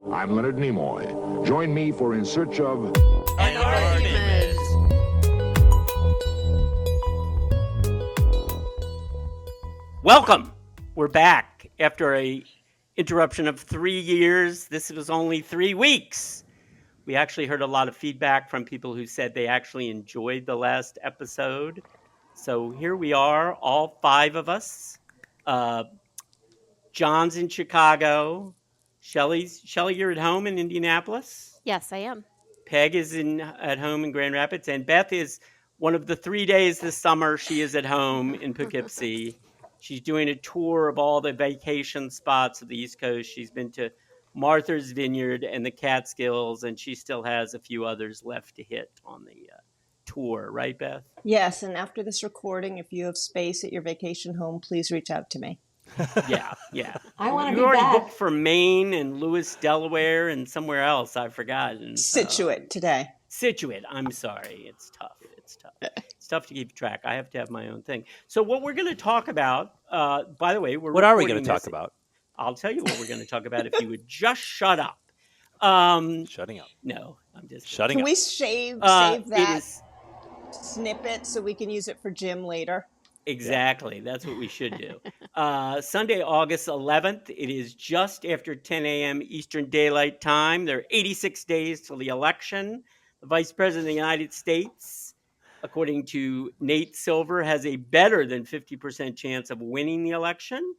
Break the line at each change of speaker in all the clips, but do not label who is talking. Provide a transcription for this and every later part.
I'm Leonard Nimoy. Join me for In Search of...
Anonymous. Welcome. We're back after a interruption of 3 years. This was only 3 weeks. We actually heard a lot of feedback from people who said they actually enjoyed the last episode. So here we are, all 5 of us. John's in Chicago. Shelly, you're at home in Indianapolis?
Yes, I am.
Peg is at home in Grand Rapids, and Beth is one of the 3 days this summer she is at home in Poughkeepsie. She's doing a tour of all the vacation spots of the East Coast. She's been to Martha's Vineyard and the Catskills, and she still has a few others left to hit on the tour. Right, Beth?
Yes, and after this recording, if you have space at your vacation home, please reach out to me.
Yeah.
I want to be
You already
back.
booked for Maine and Lewis, Delaware, and somewhere else. I forgot. And,
Situate today.
Situate. I'm sorry. It's tough. It's tough to keep track. I have to have my own thing. So what we're going to talk about, by the way,
What are we going to talk about?
I'll tell you what we're going to talk about if you would just shut up.
Shutting up.
No, I'm just
Shutting
Can
up.
we save that
It is
snippet so we can use it for Jim later?
exactly. That's what we should do. Sunday, August 11th. It is just after 10 a.m. Eastern Daylight Time. There are 86 days till the election. The Vice President of the United States, according to Nate Silver, has a better than 50% chance of winning the election.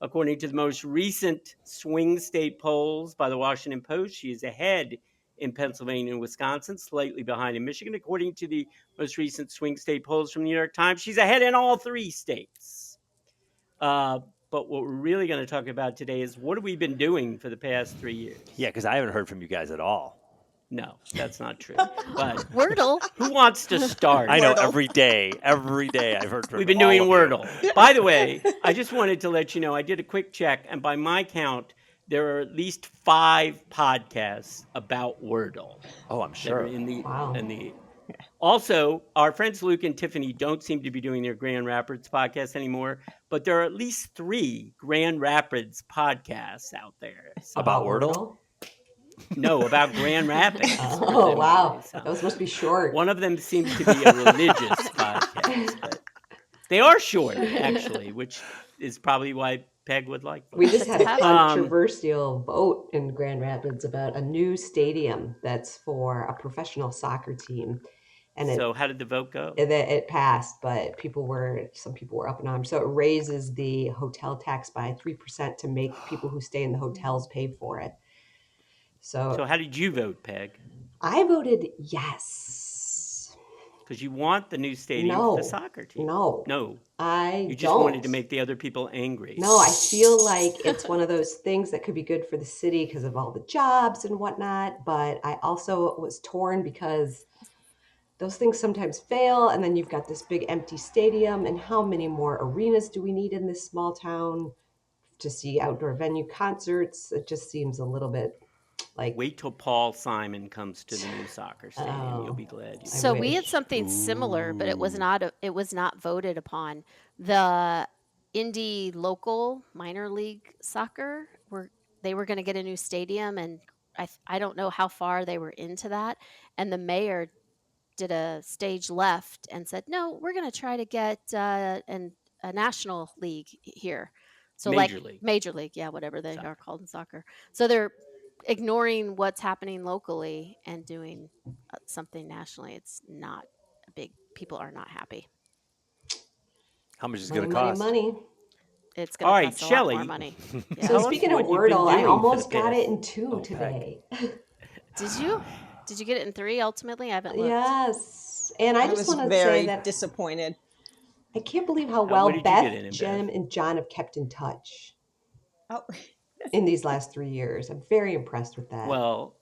According to the most recent swing state polls by the Washington Post, she is ahead in Pennsylvania and Wisconsin, slightly behind in Michigan. According to the most recent swing state polls from the New York Times, she's ahead in all 3 states. But what we're really going to talk about today is what have we been doing for the past 3 years?
Yeah, because I haven't heard from you guys at all.
No, that's not true. But
Wordle.
who wants to start?
I know
Wordle.
every day I've heard from
We've been
all
doing
of you.
Wordle. By the way, I just wanted to let you know, I did a quick check, and by my count, there are at least 5 podcasts about Wordle.
Oh, I'm
that
sure.
are in the,
Wow.
Also, our friends Luke and Tiffany don't seem to be doing their Grand Rapids podcast anymore, but there are at least 3 Grand Rapids podcasts out there. So,
About Wordle?
no, about Grand Rapids.
Oh, wow.
So,
Those must be short.
one of them seems to be a religious podcast, but they are short, actually, which is probably why Peg would like them.
We just had a
Um,
controversial vote in Grand Rapids about a new stadium that's for a professional soccer team. And
So how did the vote go?
it passed, but some people were up in arms. So it raises the hotel tax by 3% to make people who stay in the hotels pay for it.
So how did you vote, Peg?
I voted yes.
Because you want the new stadium
No.
for the soccer team.
No, I
You just
don't.
wanted to make the other people angry.
No, I feel like it's one of those things that could be good for the city because of all the jobs and whatnot. But I also was torn because those things sometimes fail. And then you've got this big empty stadium. And how many more arenas do we need in this small town to see outdoor venue concerts? It just seems a little bit like,
Wait till Paul Simon comes to the new soccer stadium.
Oh.
You'll be glad. You
So we had
wish.
something similar, but it was not voted upon. The indie local minor league soccer they were going to get a new stadium, and I don't know how far they were into that. And the mayor did a stage left and said, "No, we're going to try to get a national league here." So
Major
like
league.
major league, yeah, whatever they
Soccer.
are called in soccer. So they're ignoring what's happening locally and doing something nationally. It's not a big. People are not happy.
How much is it
money,
going to cost?
money.
It's
All
going
right,
to cost a
Shelly.
lot more money.
So
Yeah.
Tell us
speaking of
what you've been
Wordle, I
doing for
almost
the
got
past-
it in 2
Oh,
today.
Did you? Did you get it in 3 ultimately? I haven't looked.
Yes. And I
I
just
was
want to
very
say that
disappointed.
I can't believe how
what
well
did you get
Beth,
it in,
Jim,
Beth?
and John have kept in touch
Oh,
in these last 3 years. I'm very impressed with that.
Well,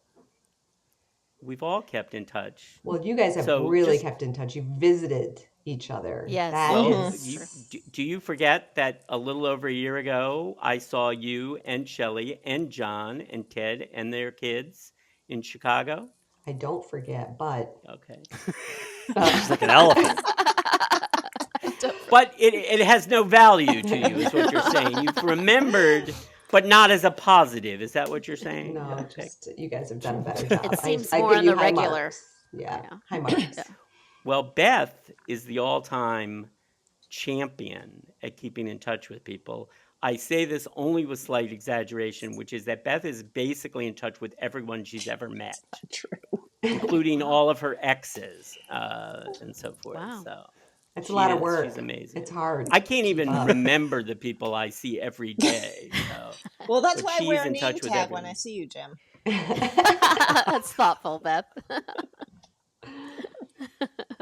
we've all kept in touch.
Well, you guys have
So
really
just-
kept in touch. You visited each other.
Yes.
That
Well,
is-
do you forget that a little over a year ago, I saw you and Shelly and John and Ted and their kids in Chicago?
I don't forget, but
Okay.
She's like an elephant.
But it has no value to you, is what you're saying. You've remembered But not as a positive. Is that what you're saying?
No,
Okay.
just you guys have done a better job.
It seems
I
more
give
on
you
the
high
regular.
marks. Yeah,
Yeah.
high marks.
Yeah.
Well, Beth is the all-time champion at keeping in touch with people. I say this only with slight exaggeration, which is that Beth is basically in touch with everyone she's ever met,
True.
including all of her exes and so forth.
Wow.
So
It's a lot of work.
She's amazing.
It's hard.
I can't
to
even
keep up.
remember the people I see every day. So.
Well, that's
But
why I
she's
wear a
in
name
touch with
tag when I
everyone.
see you, Jim.
That's thoughtful, Beth.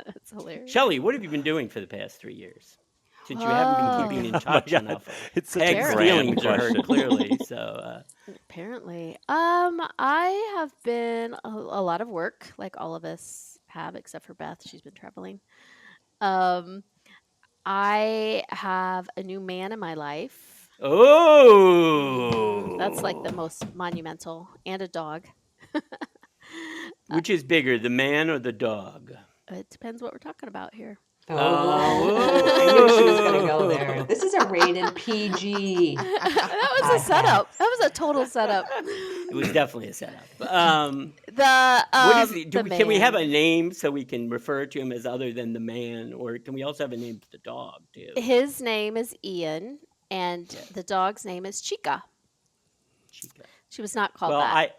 That's hilarious.
Shelly, what have you been doing for the past 3 years? Since you haven't been keeping in
Oh my
touch
God.
enough.
It's such a
Peg's
Apparently.
grand
feelings are hurt
question.
clearly. So
Apparently. I have been a lot of work, like all of us have, except for Beth. She's been traveling. I have a new man in my life. That's like the
oh,
most monumental, and a dog.
which is bigger, the man or the dog?
It depends what we're talking about here.
Oh, I knew she was going to go there. This is a rated PG.
That was a setup. That was a total setup.
It was definitely a setup.
The
What is he? Can we have
man.
a name so we can refer to him as other than the man, or can we also have a name for the dog too?
His name is Ian, and the dog's name is Chica.
Chica.
She was not called
Well,
that.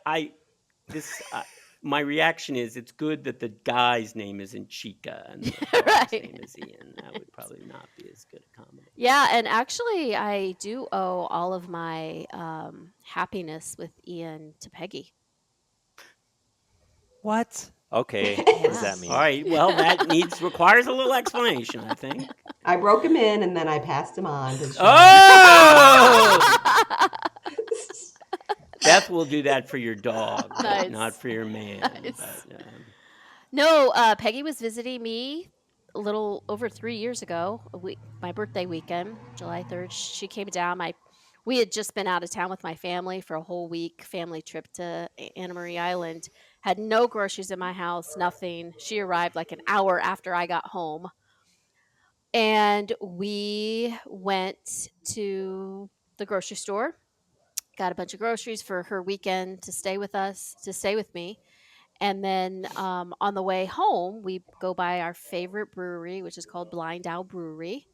my reaction is it's good that the guy's name isn't Chica and the dog's
Right.
name is Ian. That would probably not be as good a combination.
Yeah, and actually, I do owe all of my happiness with Ian to Peggy.
What? Okay. What does that mean?
All right. Well, that requires a little explanation, I think.
I broke him in and then I passed him on to Sean.
Oh! Beth will do that for your dog, but
Nice.
not for your man.
Nice.
But,
No, Peggy was visiting me a little over 3 years ago, my birthday weekend, July 3rd. She came down. We had just been out of town with my family for a whole week, family trip to Anna Marie Island. Had no groceries in my house, nothing. She arrived like an hour after I got home. And we went to the grocery store, got a bunch of groceries for her weekend to stay with me. And then on the way home, we go by our favorite brewery, which is called Blind Owl Brewery.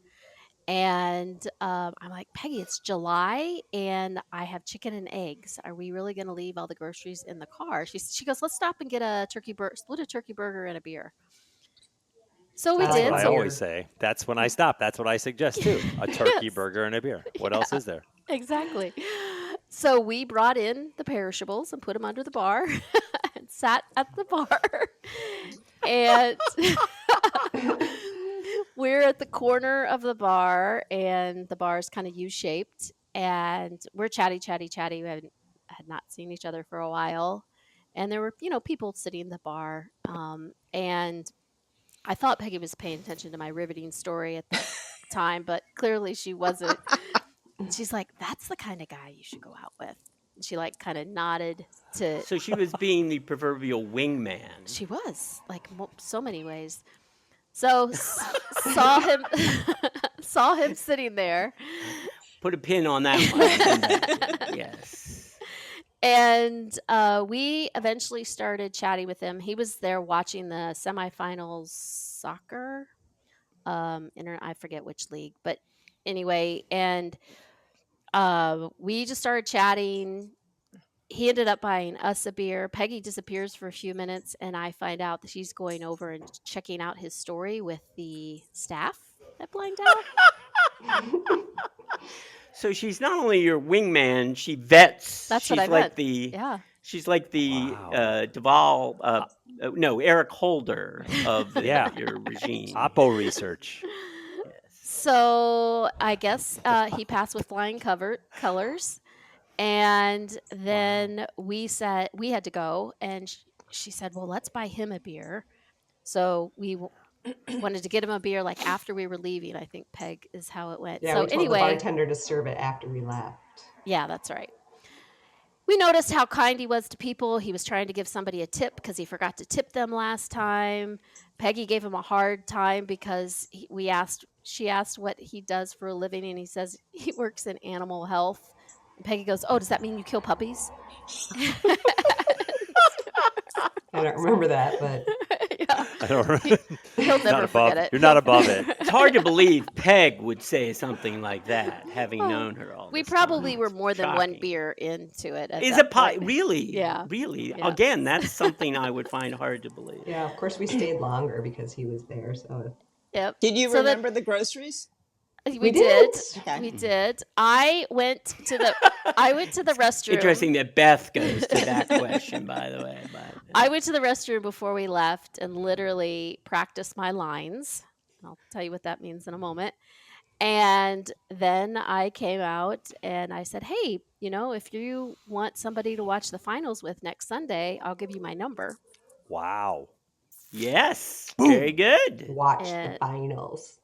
And I'm like, Peggy, it's July and I have chicken and eggs. Are we really going to leave all the groceries in the car? She goes, let's stop and get split a turkey burger and a beer. So we
That's
did.
what I
So
always say. That's when I stop. That's what I suggest too. A turkey
Yes.
burger and a beer. What else is there?
Exactly. So we brought in the perishables and put them under the bar and sat at the bar. And we're at the corner of the bar, and the bar is kind of U-shaped. And we're chatty. We had not seen each other for a while. And there were, people sitting in the bar. And I thought Peggy was paying attention to my riveting story at the time, but clearly she wasn't. She's like, that's the kind of guy you should go out with. And she like kind of nodded to.
So she was being the proverbial wingman.
She was like so many ways. So saw him sitting there.
Put a pin on that one. Yes.
And we eventually started chatting with him. He was there watching the semifinals soccer. I forget which league, but anyway, and we just started chatting. He ended up buying us a beer. Peggy disappears for a few minutes, and I find out that she's going over and checking out his story with the staff at Blind Owl.
So she's not only your wingman, she vets.
That's
she's
what I
like
meant.
the
Yeah.
She's like the
Wow.
Eric Holder of
Yeah.
your regime.
Oppo research.
Yes.
So I guess he passed with flying colors. And then we said we had to go, and she said, well, let's buy him a beer. So we wanted to get him a beer like after we were leaving. I think, Peg, is how it went.
Yeah,
So
we told
anyway,
the bartender to serve it after we left.
Yeah, that's right. We noticed how kind he was to people. He was trying to give somebody a tip because he forgot to tip them last time. Peggy gave him a hard time because she asked what he does for a living, and he says he works in animal health. And Peggy goes, "Oh, does that mean you kill puppies?"
I don't remember that, but
Yeah.
I don't remember.
He'll never
Not above.
forget it.
You're not above it.
It's hard to believe Peg would say something like that, having known her all
We
this
probably
time.
were
It's
more than one
shocking.
beer into it. At
Is
that
it
point.
really?
Yeah.
Really?
Yeah.
Again, that's something I would find hard to believe.
yeah, of course we stayed longer because he was there. So
Yep.
Did you
So that-
remember the groceries?
We did.
Okay.
We did. I went to the restroom.
Interesting that Beth goes to that question, by the way. But,
I went to the restroom before we left and literally practiced my lines. I'll tell you what that means in a moment. And then I came out and I said, "Hey, if you want somebody to watch the finals with next Sunday, I'll give you my number."
Wow.
yes, very good.
watch the
And-
finals.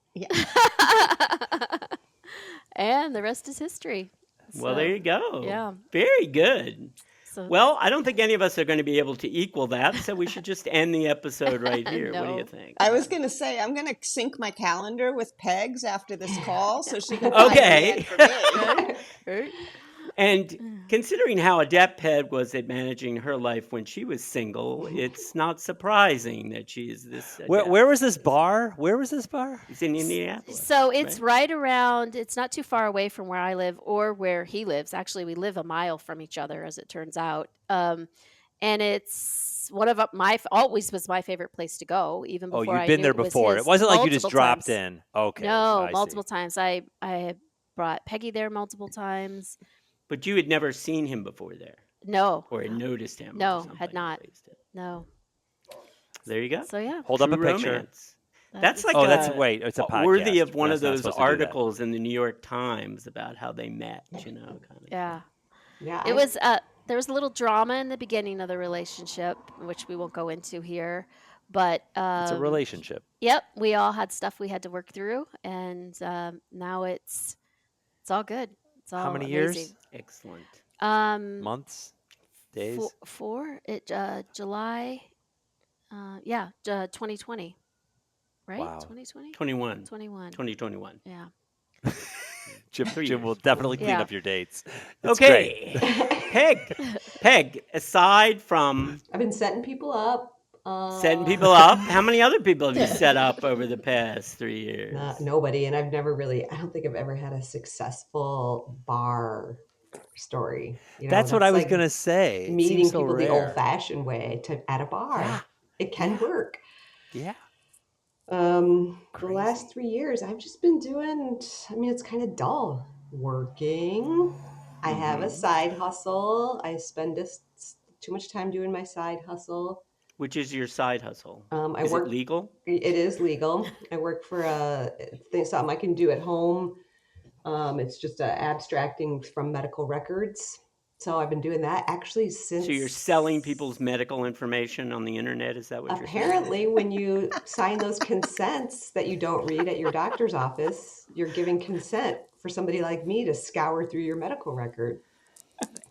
And the rest is history.
Well,
So,
there you go.
yeah.
Very good.
So
Well, I don't think any of us are going to be able to equal that, so we should just end the episode right here. What do you
No.
think?
I was going to say, I'm going to sync my calendar with Peg's after this call so she can find
Okay.
a man for me.
Right?
And considering how adept Peg was at managing her life when she was single, it's not surprising that she is this adept.
Where was this bar? Where was this bar?
It's in Indianapolis.
So it's
right?
right around, it's not too far away from where I live or where he lives. Actually, we live a mile from each other, as it turns out. And it's one of always was my favorite place to go, even
Oh,
before
you've
I
been
knew
there
it was
before. It
his,
wasn't like you just
multiple
dropped
times.
in. Okay.
No,
I
multiple
see.
times. I have brought Peggy there multiple times.
But you had never seen him before there,
No,
or had noticed him. or
No,
something,
had not.
at least.
no.
There you go.
So yeah,
Hold up a
True
picture.
romance. That's like
Oh, wait. It's a podcast.
worthy of one
We're
of
not
those
supposed to do that.
articles in the New York Times about how they met. Kind of.
yeah.
Yeah,
It was there was a little drama in the beginning of the relationship, which we won't go into here. But
It's a relationship.
Yep, we all had stuff we had to work through, and now it's all good. It's all
How many
amazing.
years?
Excellent.
Months? Days?
Four. July. 2020. Right.
Wow.
2020.
21.
21.
2021.
Yeah.
Jim will definitely clean
Yeah.
up your dates. It's
Okay.
great.
Peg, aside from
I've been setting people up.
setting people up, how many other people have you set up over the past 3 years?
Nobody, and I don't think I've ever had a successful bar story.
That's what I was
like
going to say. It
meeting
seems so
people the
rare.
old-fashioned way at a bar.
Yeah.
It can work.
Yeah.
The
Crazy.
last 3 years, I've just been doing. It's kind of dull. Working. I have a side hustle. I spend too much time doing my side hustle.
Which is your side hustle?
I
Is
work.
it legal?
It is legal. I work for something I can do at home. It's just abstracting from medical records. So I've been doing that actually since.
So you're selling people's medical information on the internet? Is that what you're saying?
Apparently, when you sign those consents that you don't read at your doctor's office, you're giving consent for somebody like me to scour through your medical record.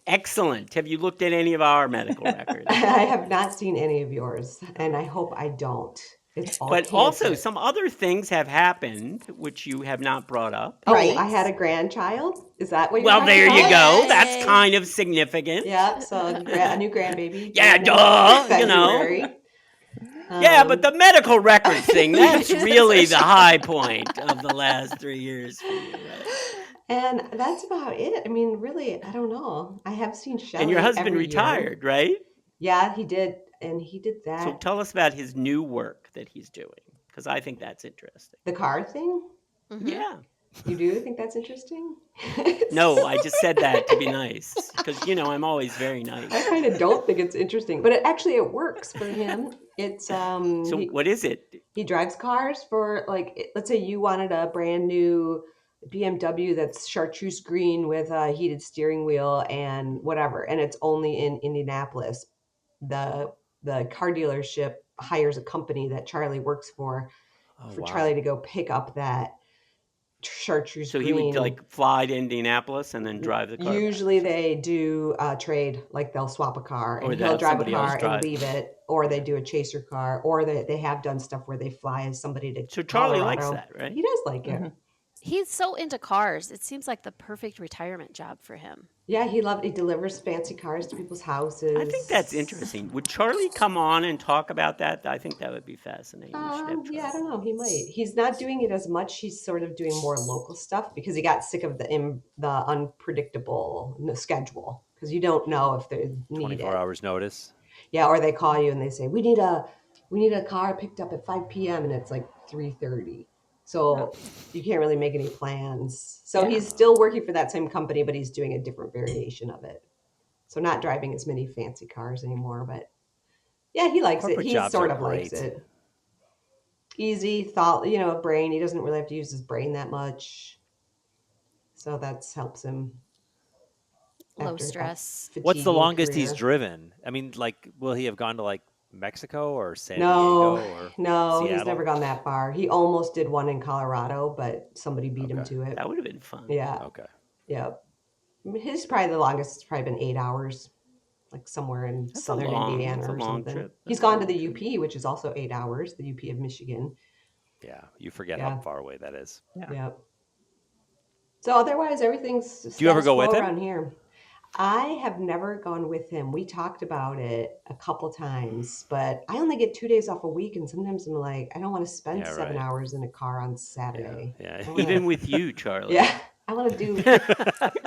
Excellent. Have you looked at any of our medical records?
I have not seen any of yours, and I hope I don't. It's all
But also,
cancer.
some other things have happened which you have not brought up.
Oh,
Right.
I had a grandchild. Is that what you're
Well,
talking
there you
about?
go. That's
Yay.
kind of significant.
Yeah, so a new grandbaby.
Yeah,
born in
duh, you know.
February.
Yeah, but the medical records thing, that's really the high point of the last 3 years for you, right?
And that's about it. Really, I don't know. I have seen Shelly.
And your husband
every year.
retired, right?
Yeah, he did. And he did that.
So tell us about his new work that he's doing, because I think that's interesting.
The car thing?
Mhm.
Yeah.
You do think that's interesting?
No, I just said that to be nice, because, I'm always very nice.
I kind of don't think it's interesting, but it works for him. It's
So what is it?
he drives cars for, like, let's say you wanted a brand new BMW that's chartreuse green with a heated steering wheel and whatever, and it's only in Indianapolis. The car dealership hires a company that Charlie works for
wow.
Charlie to go pick up that chartreuse
So
green.
he would fly to Indianapolis and then drive the car back.
Usually they do a trade, like they'll swap a car
Or
and
they
he'll
have
drive a
somebody else
car
drive.
and leave it, or they do a chaser car, or they have done stuff where they fly as somebody to
So Charlie likes
Colorado.
that, right?
He does like it.
He's so into cars. It seems like the perfect retirement job for him.
Yeah, he delivers fancy cars to people's houses.
I think that's interesting. Would Charlie come on and talk about that? I think that would be fascinating. We should have
Yeah, I
Charlie.
don't know. He might. He's not doing it as much. He's sort of doing more local stuff because he got sick of the unpredictable schedule because you don't know if they need
24
it.
hours notice.
Yeah, or they call you and they say we need a car picked up at 5 p.m. and it's like 3:30. So you can't really make any plans. So he's still working for that same company, but he's doing a different variation of it. So not driving as many fancy cars anymore, but yeah, he likes
Corporate
it. He
jobs
sort
are
of likes
great.
it. Easy thought, brain. He doesn't really have to use his brain that much. So that helps him.
Low stress.
What's the longest he's
career.
driven? I mean, like, will he have gone to like Mexico or San
No,
Diego or
no, he's
Seattle?
never gone that far. He almost did one in Colorado, but somebody beat him to it.
That would have been fun.
Yeah.
Okay.
Yeah. His probably the longest. It's probably been 8 hours, like somewhere in southern Indiana or something.
Trip.
He's gone to the UP, which is also 8 hours. The UP of Michigan.
Yeah, you forget how far away that is.
Yeah. So otherwise, everything's.
Do you ever go with him
around here? I have never gone with him. We talked about it a couple times, but I only get 2 days off a week, and sometimes I'm like, I don't want to spend 7 hours in a car on Saturday.
Yeah.
Even with you, Charlie.
Yeah, I want to do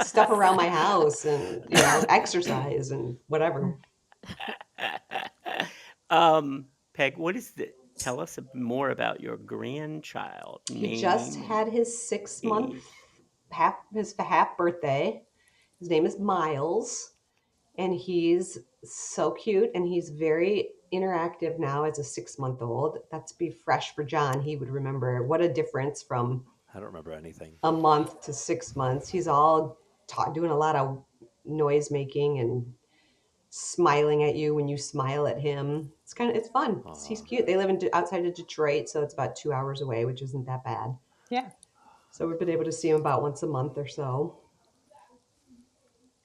stuff around my house and exercise and whatever.
Peg, tell us more about your grandchild.
He just had his 6 month half birthday. His name is Miles, and he's so cute, and he's very interactive now as a 6-month-old. That's be fresh for John. He would remember what a difference from
I don't remember anything.
a month to 6 months. He's all doing a lot of noise making and smiling at you when you smile at him. It's fun. He's cute. They live outside of Detroit, so it's about 2 hours away, which isn't that bad.
Yeah.
So we've been able to see him about once a month or so.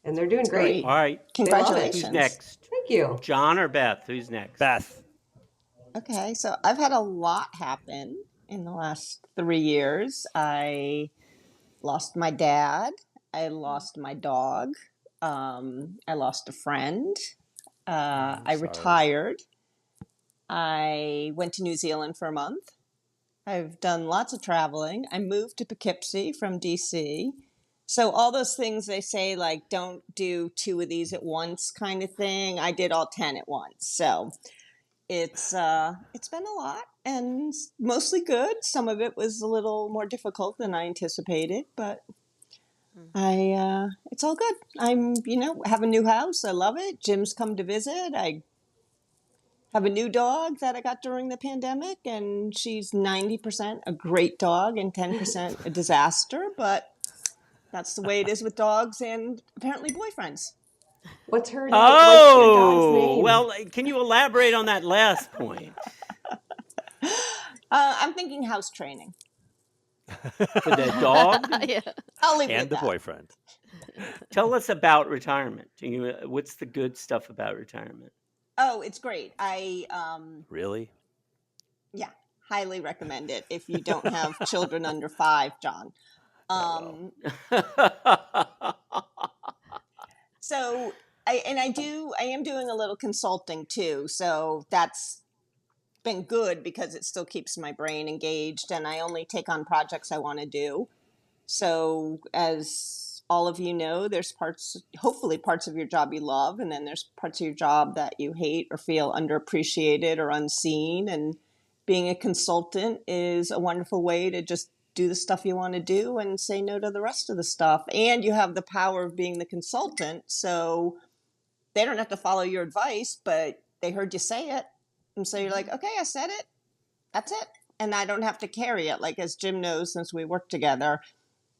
And they're doing great.
All right.
Congratulations.
Who's next?
Thank you.
John or Beth? Who's next?
Beth.
Okay, so I've had a lot happen in the last 3 years. I lost my dad. I lost my dog. I lost a friend. I retired. I went to New Zealand for a month. I've done lots of traveling. I moved to Poughkeepsie from DC. So all those things they say, like, don't do 2 of these at once kind of thing, I did all 10 at once. So it's been a lot and mostly good. Some of it was a little more difficult than I anticipated, but it's all good. I'm, have a new house. I love it. Jim's come to visit. I have a new dog that I got during the pandemic, and she's 90% a great dog and 10% a disaster, but that's the way it is with dogs and apparently boyfriends.
What's her name?
Oh,
What's your dog's name?
Well, can you elaborate on that last point?
I'm thinking house training.
For the dog?
Yeah.
I'll leave it
And
at
the
that.
boyfriend.
Tell us about retirement. What's the good stuff about retirement?
Oh, it's great.
Really?
Yeah, highly recommend it if you don't have children under 5, John. So I am doing a little consulting too. So that's been good because it still keeps my brain engaged, and I only take on projects I want to do. So as all of you know, there's hopefully parts of your job you love, and then there's parts of your job that you hate or feel underappreciated or unseen. And being a consultant is a wonderful way to just do the stuff you want to do and say no to the rest of the stuff. And you have the power of being the consultant, so they don't have to follow your advice, but they heard you say it. And so you're like, okay, I said it. That's it. And I don't have to carry it. Like, as Jim knows, since we worked together,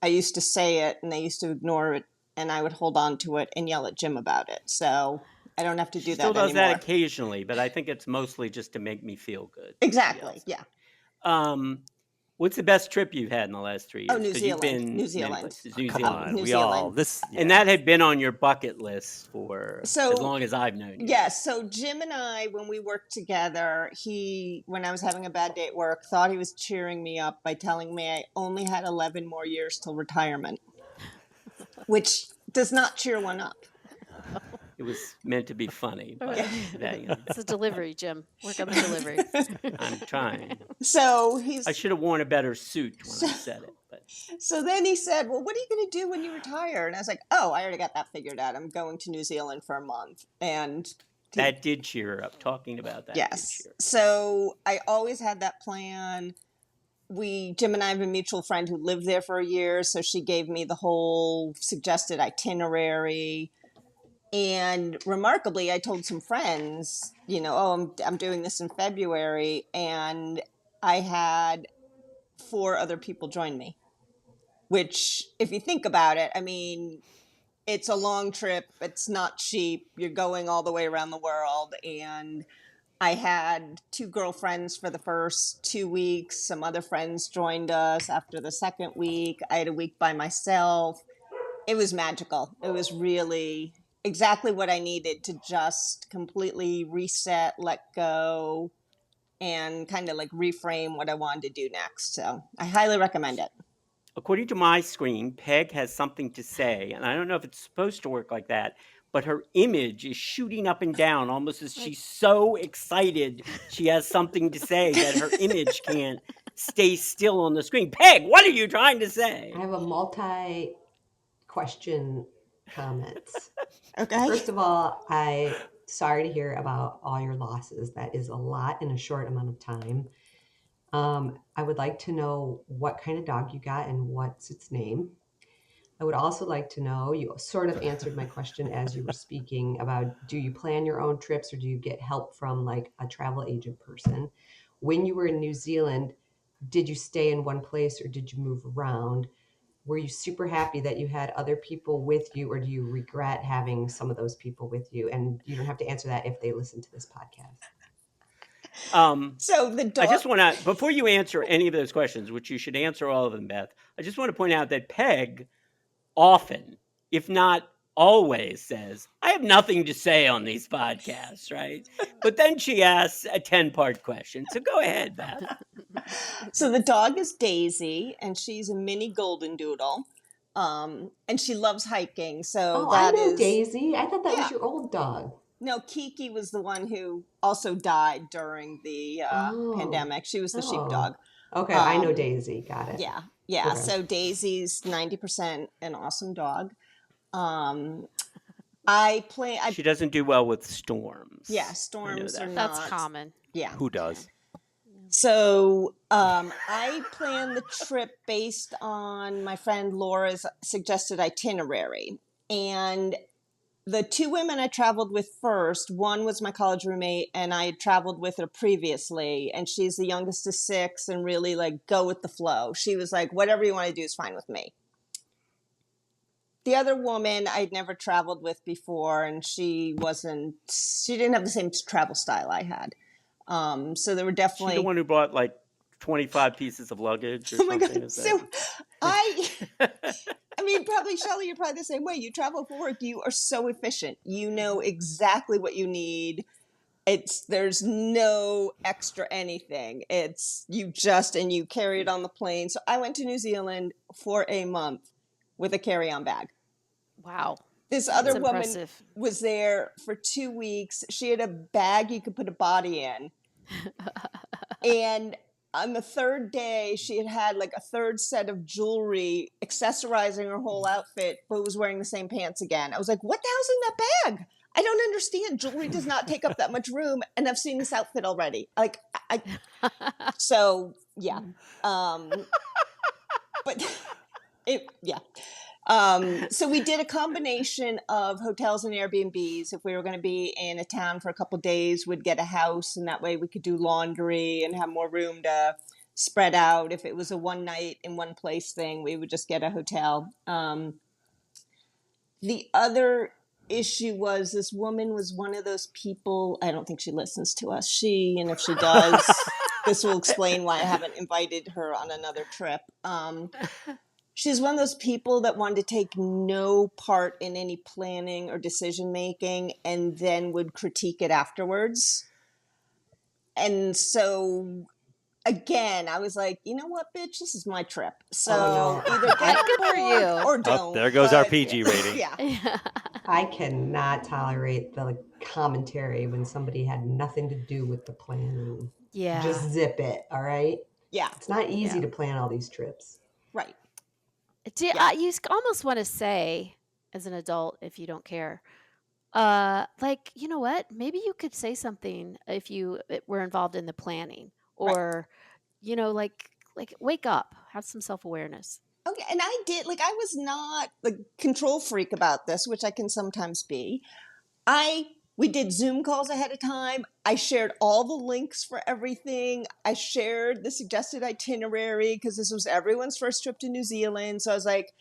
I used to say it and they used to ignore it, and I would hold on to it and yell at Jim about it. So I don't have to do that anymore.
Still does that occasionally, but I think it's mostly just to make me feel good.
Exactly. Yeah.
What's the best trip you've had in the last 3 years?
Oh, New
'Cause you've
Zealand.
been
New
many
Zealand.
places. New
Come
Zealand.
on,
New
we all
Zealand.
this.
And
yeah.
that had been on your bucket list for
So-
as long as I've known you.
Yes. So Jim and I, when we worked together, when I was having a bad day at work, thought he was cheering me up by telling me I only had 11 more years till retirement, which does not cheer one up.
It was meant to be funny, but
It's a delivery, Jim. Work on the delivery.
I'm trying.
So
I should have worn a better suit when I said it. But
So then he said, well, what are you going to do when you retire? And I was like, oh, I already got that figured out. I'm going to New Zealand for a month. And
that did cheer her up. Talking about that.
yes.
Did cheer her up.
So I always had that plan. Jim and I have a mutual friend who lived there for a year. So she gave me the whole suggested itinerary. And remarkably, I told some friends, I'm doing this in February. And I had 4 other people join me. Which, if you think about it, I mean, it's a long trip. It's not cheap. You're going all the way around the world. And I had 2 girlfriends for the first 2 weeks. Some other friends joined us after the second week. I had a week by myself. It was magical. It was really exactly what I needed to just completely reset, let go, and kind of like reframe what I wanted to do next. So I highly recommend it.
According to my screen, Peg has something to say, and I don't know if it's supposed to work like that, but her image is shooting up and down almost as she's so excited she has something to say that her image can't stay still on the screen. Peg, what are you trying to say?
I have a multi-question comments.
Okay.
First of all, sorry to hear about all your losses. That is a lot in a short amount of time. I would like to know what kind of dog you got and what's its name. I would also like to know, you sort of answered my question as you were speaking about, do you plan your own trips or do you get help from like a travel agent person? When you were in New Zealand, did you stay in one place or did you move around? Were you super happy that you had other people with you, or do you regret having some of those people with you? And you don't have to answer that if they listen to this podcast.
So the dog.
I just want to, before you answer any of those questions, which you should answer all of them, Beth, I just want to point out that Peg often, if not always, says, I have nothing to say on these podcasts, right? But then she asks a 10-part question. So go ahead, Beth.
So the dog is Daisy, and she's a mini golden doodle. And she loves hiking. So
I know Daisy. I thought that was your old dog.
No, Kiki was the one who also died during the pandemic. She was the sheepdog.
Okay, I know Daisy. Got it.
Yeah.
Okay.
So Daisy's 90% an awesome dog.
She doesn't do well with storms.
Yeah, storms are not.
That's common.
Yeah.
Who does?
So I planned the trip based on my friend Laura's suggested itinerary. And the 2 women I traveled with first, one was my college roommate, and I had traveled with her previously, and she's the youngest of 6 and really like go with the flow. She was like, whatever you want to do is fine with me. The other woman I'd never traveled with before, and she didn't have the same travel style I had. So there were definitely...
She's the one who brought like 25 pieces of luggage or something.
Oh my God. So I mean, probably, Shelly, you're probably the same way. You travel for work. You are so efficient. You know exactly what you need. There's no extra anything. You carry it on the plane. So I went to New Zealand for a month with a carry-on bag.
Wow.
This other woman
impressive.
was there for 2 weeks. She had a bag you could put a body in. And on the 3rd day, she had like a 3rd set of jewelry, accessorizing her whole outfit, but was wearing the same pants again. I was like, what the hell's in that bag? I don't understand. Jewelry does not take up that much room, and I've seen this outfit already. So yeah. So we did a combination of hotels and Airbnbs. If we were going to be in a town for a couple of days, we'd get a house, and that way we could do laundry and have more room to spread out. If it was a one night in one place thing, we would just get a hotel. The other issue was this woman was one of those people, I don't think she listens to us. And if she does, this will explain why I haven't invited her on another trip. She's one of those people that wanted to take no part in any planning or decision making and then would critique it afterwards. And so, again, I was like, you know what, bitch, this is my trip. So
no.
either get on
Good for
board
you.
or don't.
there goes our
but,
PG rating.
Yeah.
I cannot tolerate the commentary when somebody had nothing to do with the planning.
Yeah.
Just zip it, all right?
Yeah.
It's not easy
Yeah.
to plan all these trips.
Right.
You almost want to say, as an adult, if you don't care, like, you know what? Maybe you could say something if you were involved in the planning, or, like wake up, have some self awareness.
Okay, and I did, like, I was not the control freak about this, which I can sometimes be. We did Zoom calls ahead of time. I shared all the links for everything. I shared the suggested itinerary because this was everyone's first trip to New Zealand. So I was like,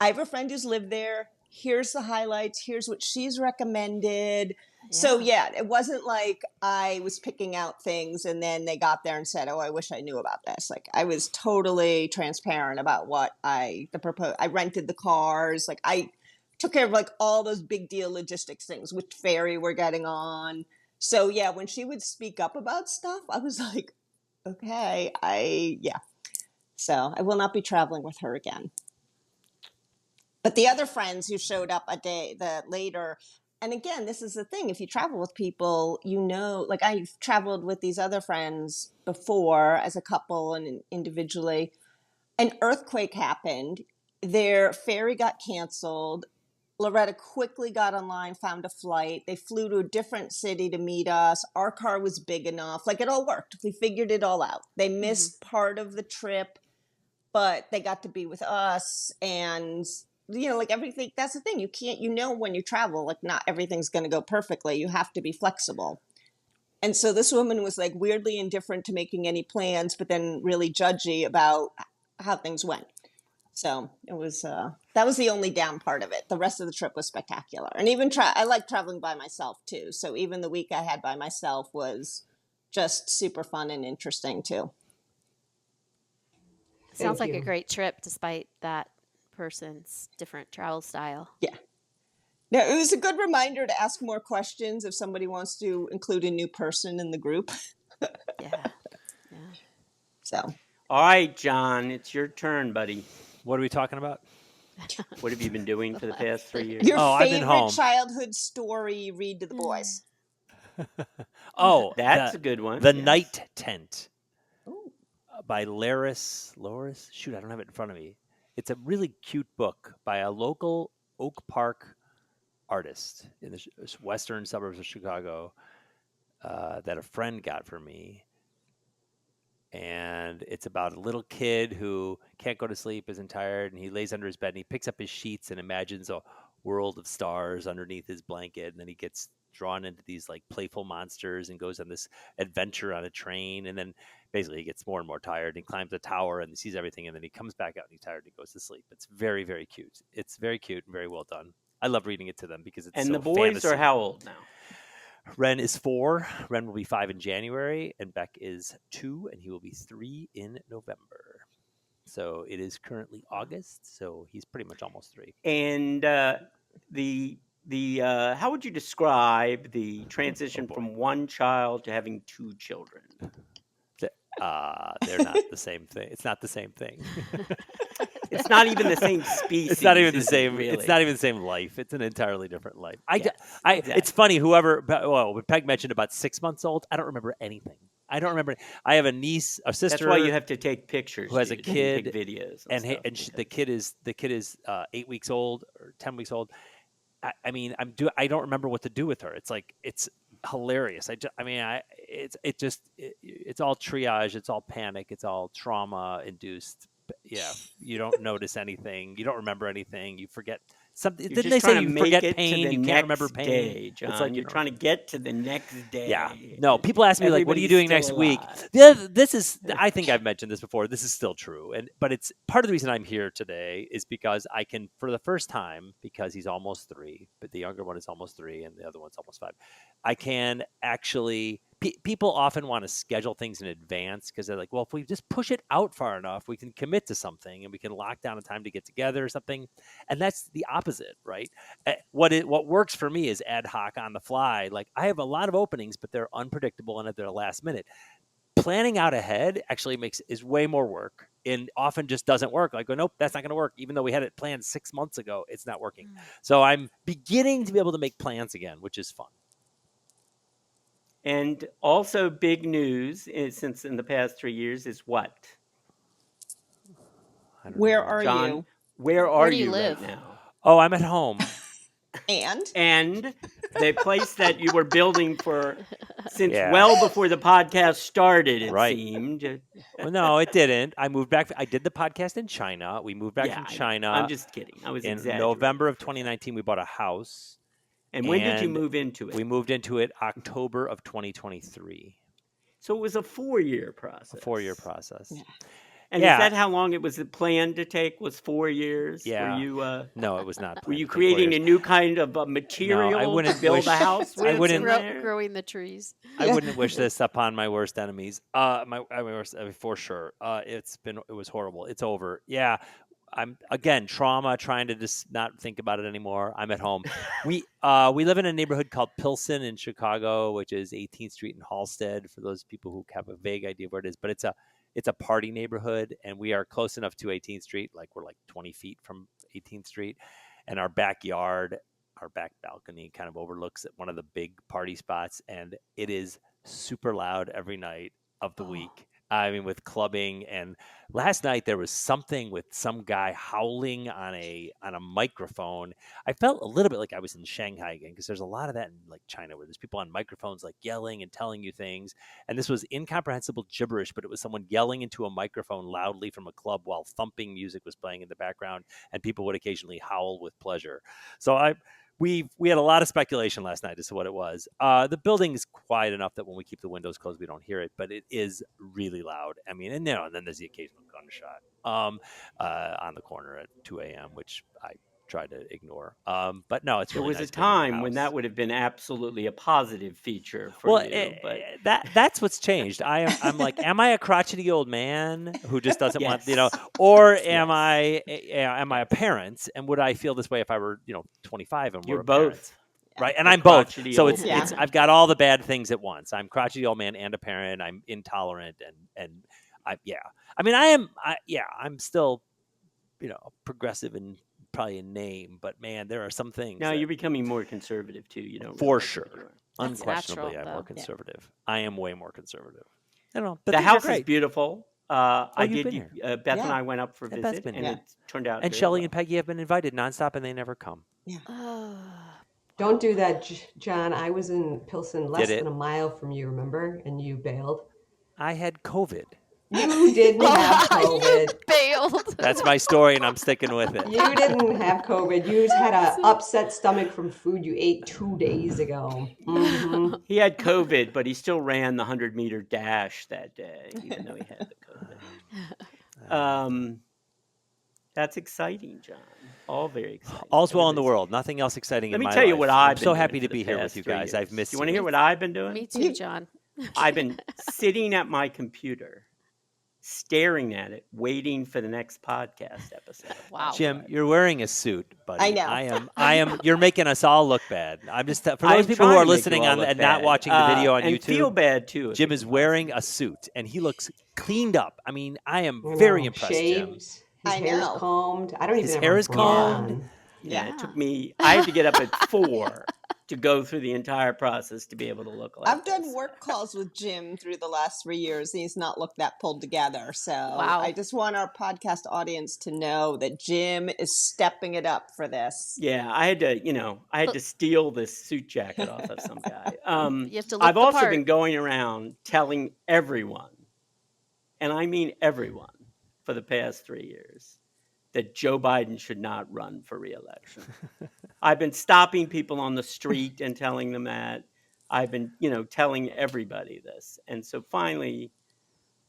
I have a friend who's lived there. Here's the highlights. Here's what she's recommended. So yeah, it wasn't like I was picking out things and then they got there and said, "Oh, I wish I knew about this." Like, I was totally transparent about what I rented the cars. Like, I took care of like all those big deal logistics things, which ferry we're getting on. So yeah, when she would speak up about stuff, I was like, okay, yeah. So I will not be traveling with her again. But the other friends who showed up a day later, and again, this is the thing, if you travel with people, like, I've traveled with these other friends before as a couple and individually. An earthquake happened. Their ferry got canceled. Loretta quickly got online, found a flight. They flew to a different city to meet us. Our car was big enough. Like, it all worked. We figured it all out. They missed part of the trip, but they got to be with us. And, like, everything, that's the thing. You can't, when you travel, like, not everything's going to go perfectly. You have to be flexible. And so this woman was like weirdly indifferent to making any plans, but then really judgy about how things went. So it was, that was the only down part of it. The rest of the trip was spectacular. And even I like traveling by myself too. So even the week I had by myself was just super fun and interesting too.
Sounds
Thank
like a
you.
great trip despite that person's different travel style.
Yeah. Now, it was a good reminder to ask more questions if somebody wants to include a new person in the group.
Yeah.
So,
All right, John, it's your turn, buddy.
What are we talking about?
What have you been doing for the past 3 years?
your
I've been
favorite
home.
childhood story you read to the boys.
Oh,
That's a good one.
The
Yes.
Night Tent
Ooh.
by Loris. Shoot, I don't have it in front of me. It's a really cute book by a local Oak Park artist in the western suburbs of Chicago that a friend got for me. And it's about a little kid who can't go to sleep, isn't tired, and he lays under his bed and he picks up his sheets and imagines a world of stars underneath his blanket. And then he gets drawn into these like playful monsters and goes on this adventure on a train. And then basically he gets more and more tired and he climbs a tower and he sees everything. And then he comes back out and he's tired and he goes to sleep. It's very, very cute. It's very cute and very well done. I love reading it to them because it's
And
so
the boys
fantasy.
are how old now?
Ren is 4. Ren will be 5 in January, and Beck is 2, and he will be 3 in November. So it is currently August, so he's pretty much almost 3.
And the how would you describe the transition from one child to having 2 children?
They're not the same thing. It's not the same thing.
It's not even the same species.
It's not even the
is it,
same.
really?
It's not even the same life. It's an entirely different life.
Yes,
It's
exactly.
funny. When Peg mentioned about 6 months old, I don't remember anything. I don't remember. I have a niece, a sister.
That's why you have to take pictures.
who has a
dude,
kid,
and take videos,
and
stuff,
the kid is 8 weeks old or 10 weeks old. I mean, I don't remember what to do with her. It's like it's hilarious. It's all triage. It's all panic. It's all trauma induced. Yeah, you don't notice anything. You don't remember anything. You forget something.
You're
Didn't
just
they say
trying to
you
make
forget
it to
pain?
the
You can't remember
next
pain.
day, John.
It's like
You're trying to get to the next day.
Yeah. No, people ask me like, "What are you
Everybody's
doing next
still
week?"
alive.
This is. I think I've mentioned this before. This is still true, but it's part of the reason I'm here today is because I can, for the first time, because he's almost 3, but the younger one is almost 3, and the other one's almost 5. I can actually. people often want to schedule things in advance because they're like, well, if we just push it out far enough, we can commit to something and we can lock down a time to get together or something. And that's the opposite, right? What works for me is ad hoc on the fly. Like I have a lot of openings, but they're unpredictable and at their last minute. Planning out ahead actually is way more work and often just doesn't work. Like, nope, that's not going to work. Even though we had it planned 6 months ago, it's not working. So I'm beginning to be able to make plans again, which is fun.
And also big news since in the past 3 years is what?
I don't
Where
know.
are
John,
you?
where are
do you
you
live?
right now?
Oh, I'm at home.
And the place that you were building for since
Yeah.
well before the podcast started, it
Right.
seemed.
Well, no, it didn't. I moved back. I did the podcast in China. We moved back
Yeah,
from
I know.
China.
I'm just kidding. I was
in
exaggerating.
November of
for a second.
2019. We bought a house.
And when did you
and
move into it?
We moved into it October of 2023.
So it was a 4-year process.
A 4-year process.
Yeah.
And is that how long it was planned to take? Was 4 years?
Yeah.
Were you?
No, it was not.
Were you
planned to take 4
creating
years.
a new kind of material to
wouldn't
build
wish-
a house with?
I wouldn't-
in there?
growing the trees.
I wouldn't wish this upon my worst enemies. My worst, for sure. It was horrible. It's over. Yeah. I'm again trauma, trying to just not think about it anymore. I'm at home. We live in a neighborhood called Pilsen in Chicago, which is 18th Street in Halstead. For those people who have a vague idea of where it is, but it's a party neighborhood, and we are close enough to 18th Street, like we're like 20 feet from 18th Street, and our backyard, our back balcony, kind of overlooks one of the big party spots, and it is super loud every night of the week. I mean, with clubbing, and last night there was something with some guy howling on a microphone. I felt a little bit like I was in Shanghai again, because there's a lot of that in like China, where there's people on microphones like yelling and telling you things. And this was incomprehensible gibberish, but it was someone yelling into a microphone loudly from a club while thumping music was playing in the background, and people would occasionally howl with pleasure. So we had a lot of speculation last night as to what it was. The building is quiet enough that when we keep the windows closed, we don't hear it, but it is really loud. I mean, and then there's the occasional gunshot on the corner at 2 a.m., which I try to ignore. But no, it's
There
really
was
nice
a
being in the
time when
house.
that would have been absolutely a positive feature for you. But
That's what's changed. I'm like, am I a crotchety old man who just doesn't want,
Yes.
or am
Yes.
am I a parent, and would I feel this way if I were 25 and
You're
were a parent?
both.
Right, and
A
I'm both.
crotchety
So
old
it's
man.
it's I've got all the bad things at once. I'm crotchety old man and a parent. I'm intolerant and I mean, I'm still progressive in probably in name, but man, there are some things.
Now
that,
you're becoming more conservative too. You don't
for
realize it,
sure,
but you are.
That's
unquestionably,
natural,
I'm more
though.
conservative. I am way more conservative. I don't know. But
The
things are
house is
great.
beautiful.
Oh,
I
you've
did.
been
Beth and
Yeah.
I went up for a
Yeah, Beth's
visit,
been
and
here.
it turned out.
And
very
Shelly
well.
and Peggy have been invited nonstop, and they never come.
Don't do that, John. I was in Pilsen, less
Did it?
than a mile from you, remember? And you bailed.
I had COVID.
You didn't have COVID.
You bailed.
That's my story, and I'm sticking with it.
You didn't have COVID. You just had an upset stomach from food you ate 2 days ago. Mm-hmm.
He had COVID, but he still ran the 100-meter dash that day, even though he had the COVID. That's exciting, John. All very exciting.
All's well in the
Everybody's-
world. Nothing else exciting
Let
in
me
my
tell you
life.
what
I'm
I've been
so
doing
happy
for
to
the
be here with
past
you
3
guys. I've
years.
missed
You want to hear what I've been doing?
Me too, John.
I've been sitting at my computer, staring at it, waiting for the next podcast episode.
Wow.
Jim, you're wearing a suit, buddy.
I know.
I am. You're making us all look bad. I'm just for
I'm
those people who
trying
are
to make you
listening
all
on
look
and not
bad.
watching the video on
and
YouTube.
feel bad too. if
Jim
you
is
can
wearing
possibly.
a suit, and he looks cleaned up. I mean, I am
You
very
know,
impressed, Jim.
shaved. His
I
hair's
know.
combed. I don't
His
even
hair
have a
is
bra
combed.
on.
Yeah, it
Yeah.
took me. I had to get up at 4 to go through the entire process to be able to look like
I've done
this.
work calls with Jim through the last 3 years, and he's not looked that pulled together. So
Wow.
I just want our podcast audience to know that Jim is stepping it up for this.
Yeah, I had to steal this suit jacket off of some guy.
You have to look
I've
the
also
part.
been going around telling everyone, and I mean everyone, for the past 3 years, that Joe Biden should not run for re-election. I've been stopping people on the street and telling them that. I've been, telling everybody this. And so finally,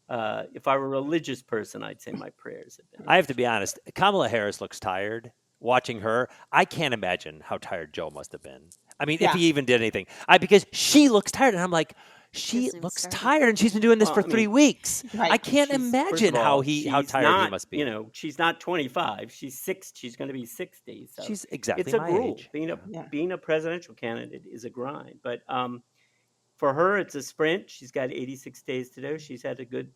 if I were a religious person, I'd say my prayers have been.
I have to be honest. Kamala Harris looks tired. Watching her, I can't imagine how tired Joe must have been. I mean,
Yeah.
if he even did anything, because she looks tired, and I'm like, She
Hasn't even
looks
started.
tired, and she's been doing this
Well,
for
I
3
mean,
weeks.
Right.
I can't
First
imagine
of all,
how
she's
tired he
not,
must be.
you know, she's not 25. She's 6. She's going to be 60. So
She's exactly
it's a
my
gruel.
age.
Yeah.
Being a presidential candidate is a grind. But for her, it's a sprint. She's got 86 days to do. She's had a good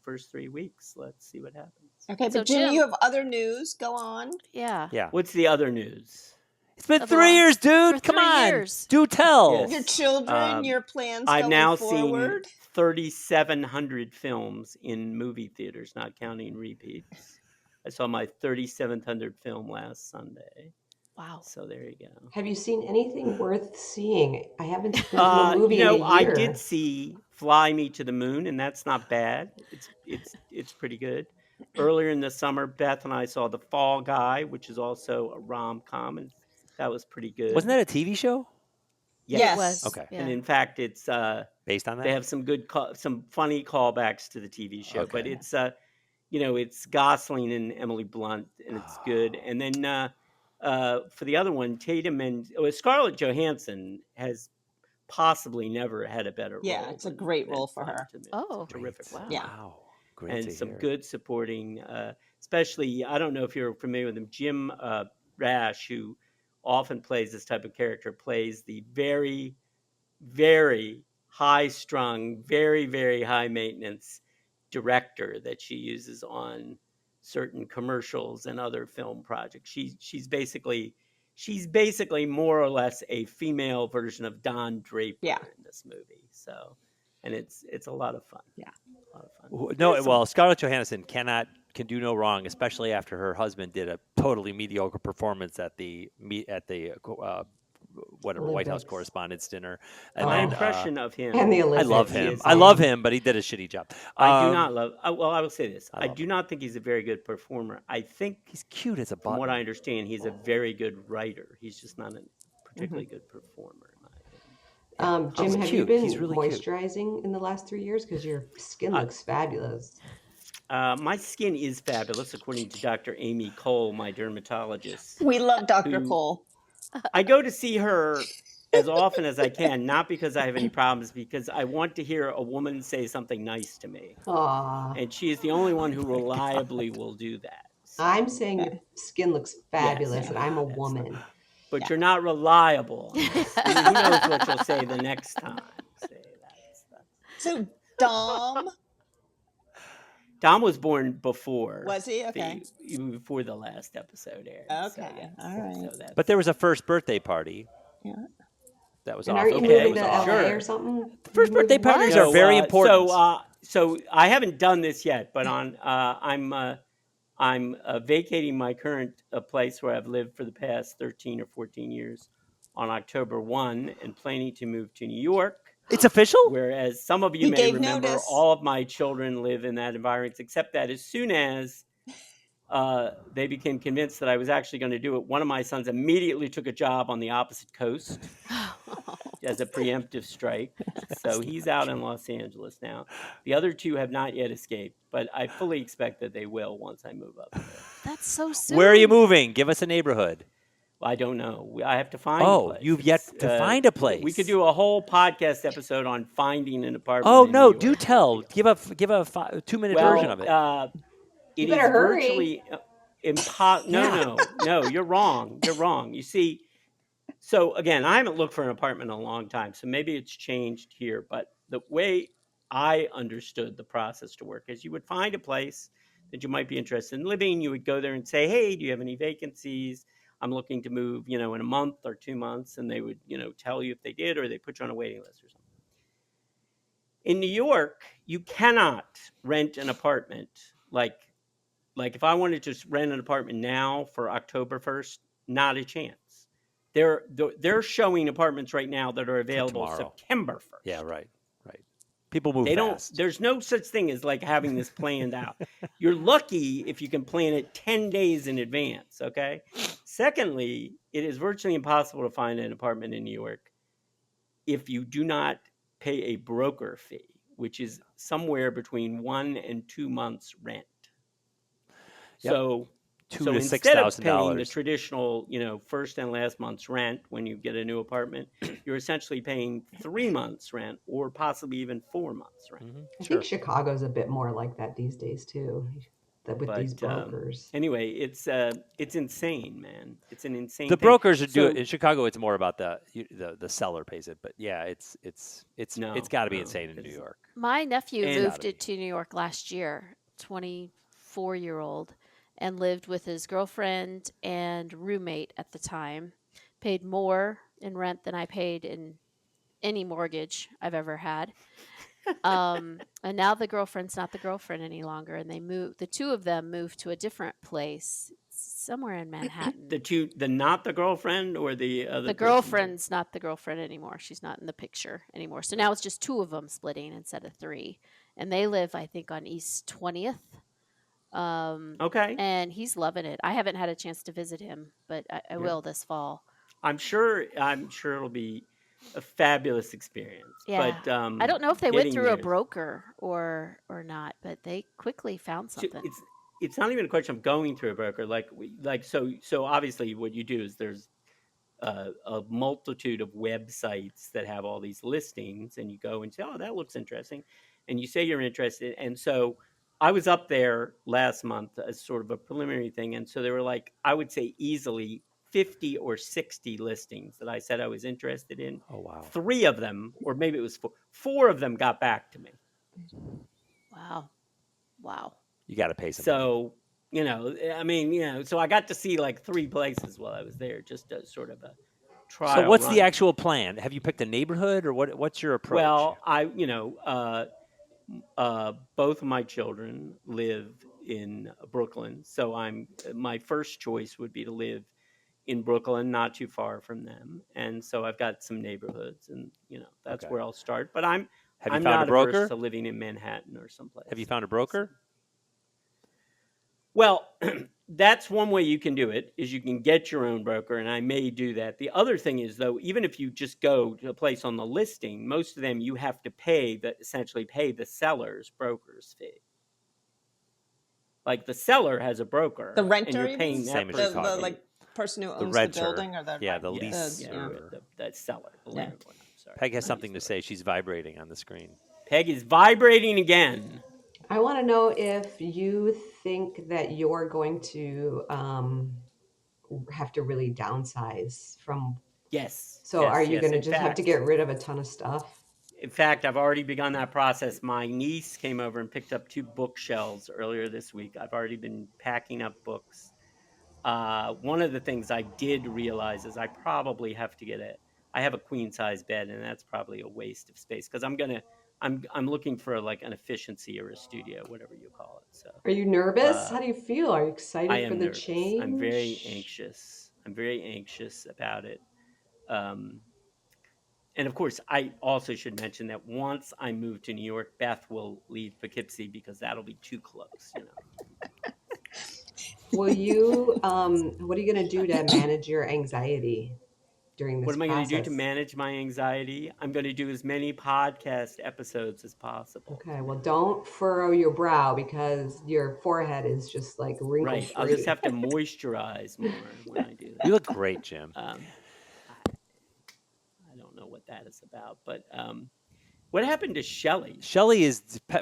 first 3 weeks. Let's see what happens.
Okay,
So
but Jim, you
Jim,
have other news. Go on.
yeah,
Yeah.
What's the other news?
It's been
of the
3
last
years, dude.
for
Come
3
on.
years.
Do tell.
Your
Yes.
children, your plans
I've
going
now seen
forward.
3,700 films in movie theaters, not counting repeats. I saw my 3,700th film last Sunday.
Wow.
So there you go.
Have you seen anything worth seeing? I haven't been to a movie in a
I
year.
did see Fly Me to the Moon, and that's not bad. It's pretty good. Earlier in the summer, Beth and I saw The Fall Guy, which is also a rom-com, and that was pretty good.
Wasn't that a TV show
Yes.
It was.
Okay.
Yeah.
And in fact, it's
based on
they
that?
have some funny callbacks to the TV show, but
Okay.
it's it's Gosling and Emily Blunt, and it's good. And then for the other one, Tatum and Scarlett Johansson has possibly never had a better
Yeah,
role.
it's a
than-
great
than
role for
Fly Me
her.
to the Moon.
Oh.
It's a terrific
Great.
role.
Yeah.
Wow. Great
And
to
some
hear.
good supporting, especially, I don't know if you're familiar with him, Jim Rash, who often plays this type of character, plays the very, very high strung, very, very high maintenance director that she uses on certain commercials and other film projects. She's basically more or less a female version of Don Draper
Yeah.
in this movie. So, and it's a lot of fun.
Yeah.
A lot of fun.
No,
There's some-
well, Scarlett Johansson can do no wrong, especially after her husband did a totally mediocre performance at the whatever White House
Olympics.
Correspondents' Dinner. And
my
then,
impression of him.
And the
I
Olympics.
love
He
him.
is
I love him, but he did a shitty job.
I do not love. Well, I will say this:
I
I
love
do not think he's a very good performer. I think,
He's cute as a
from
button.
what I understand, he's a very good writer. He's just not a particularly good performer, in my opinion.
Jim,
He's
have
cute.
you been
He's really cute.
moisturizing in the last 3 years? Because your skin looks fabulous.
My skin is fabulous, according to Dr. Amy Cole, my dermatologist.
We love Dr.
Who-
Cole.
I go to see her as often as I can, not because I have any problems, because I want to hear a woman say something nice to me.
Aw.
And she is the only one who reliably will do that. So-
I'm saying your skin looks fabulous,
Yes,
and I'm a
that's
woman.
but you're not reliable. On this. I mean, who knows what you'll say the next time?
So Dom,
Dom was born before.
was he? Okay.
Even before the last episode aired. So,
Okay,
yes.
all right.
So that's,
But there was a first birthday party.
Yeah.
That was
And
awesome.
aren't you
Okay,
moving to
well,
LA
sure.
or something?
First
You
birthday
moving-
parties
What?
are very important.
So I haven't done this yet, but I'm vacating my current place where I've lived for the past 13 or 14 years on October 1 and planning to move to New York.
It's official?
Whereas some of you
He
may
gave
remember,
notice.
all of my children live in that environment, except that as soon as they became convinced that I was actually going to do it, one of my sons immediately took a job on the opposite coast as a preemptive strike. So he's out in Los Angeles now. The other two have not yet escaped, but I fully expect that they will once I move up there.
That's so soon.
Where are you moving? Give us a neighborhood.
I don't know. I have to find a
Oh,
place.
you've yet to find a place.
We could do a whole podcast episode on finding an apartment.
Oh
in
no!
New
Do
York.
tell. Give a 2-minute version of it.
It
You
is
better hurry.
virtually impossible. No, you're wrong. You're wrong. You see, so again, I haven't looked for an apartment in a long time, so maybe it's changed here. But the way I understood the process to work is you would find a place that you might be interested in living. You would go there and say, hey, do you have any vacancies? I'm looking to move, in a month or 2 months. And they would, tell you if they did, or they put you on a waiting list or something. In New York, you cannot rent an apartment like if I wanted to rent an apartment now for October 1st, not a chance. They're showing apartments right now that are available
tomorrow.
September 1st.
Yeah, right. People move
They
fast.
don't. There's no such thing as having this planned out. You're lucky if you can plan it 10 days in advance. Okay. Secondly, it is virtually impossible to find an apartment in New York if you do not pay a broker fee, which is somewhere between 1 and 2 months rent.
Yep.
So So
to
instead of paying the
$6,000.
traditional, first and last month's rent when you get a new apartment, you're essentially paying 3 months rent or possibly even 4 months rent.
I
Sure.
think Chicago's a bit more like that these days too, with these
But
brokers.
anyway, it's insane, man. It's an insane
The
thing.
brokers are
So
doing in Chicago. It's more about the seller pays it, but yeah, it's
no,
got to be
no,
insane in New
it's-
York.
My nephew
And-
moved it to New York last year, 24-year-old, and lived with his girlfriend and roommate at the time. Paid more in rent than I paid in any mortgage I've ever had. And now the girlfriend's not the girlfriend any longer, and the two of them moved to a different place somewhere in Manhattan.
the not the girlfriend or the other
The
person?
girlfriend's not the girlfriend anymore. She's not in the picture anymore. So now it's just two of them splitting instead of three. And they live, I think, on East 20th.
Okay.
And he's loving it. I haven't had a chance to visit him, but I will this fall.
I'm sure it'll be a fabulous experience.
Yeah.
But
I don't know if they went
getting
through a
there-
broker or not, but they quickly found
So
something.
it's not even a question of going through a broker. So obviously what you do is there's a multitude of websites that have all these listings, and you go and say, oh, that looks interesting, and you say you're interested. And so I was up there last month as sort of a preliminary thing, and so there were I would say easily 50 or 60 listings that I said I was interested in.
Oh wow!
3 of them, or maybe it was 4 of them, got back to me.
Wow.
You got to pay some money.
So so I got to see 3 places while I was there, just as sort of a trial.
So what's
run.
the actual plan? Have you picked a neighborhood, or what's your approach?
Well, both of my children live in Brooklyn, so my first choice would be to live in Brooklyn, not too far from them, and so I've got some neighborhoods, and that's
Okay.
where I'll start. But I'm
Have you
I'm
found
not
a broker?
averse to living in Manhattan or someplace.
Have you found a broker?
Well, that's one way you can do it, is you can get your own broker, and I may do that. The other thing is, though, even if you just go to a place on the listing, most of them you have to essentially pay the seller's broker's fee. Like the seller has a broker,
The renter,
and you're
you
paying
mean?
that
Same as you're
person.
talking.
Person who
The
owns the
renter.
building or the
Yeah, the
Yeah,
lease.
yeah, the seller, the
Yeah.
landlord. I'm sorry.
Peg has something to say. She's vibrating on the screen.
Peg is vibrating again.
I want to know if you think that you're going to have to really downsize from.
Yes.
So
yes,
are you
yes.
going to
In
just have to
fact-
get rid of a ton of stuff?
In fact, I've already begun that process. My niece came over and picked up 2 bookshelves earlier this week. I've already been packing up books. One of the things I did realize is I probably have to I have a queen size bed, and that's probably a waste of space, because I'm looking for an efficiency or a studio, whatever you call it. So
Are you nervous?
Uh,
How do you feel? Are you excited
I
for
am
the
nervous.
change?
I'm very anxious about it. And of course, I also should mention that once I move to New York, Beth will leave Poughkeepsie, because that'll be too close.
Will you? What are you going to do to manage your anxiety during this
What am I going to do to
process?
manage my anxiety? I'm going to do as many podcast episodes as possible.
Okay, well, don't furrow your brow because your forehead is just wrinkle
Right.
free.
I'll just have to moisturize more when I do that.
You look great, Jim.
I don't know what that is about, but what happened to Shelly?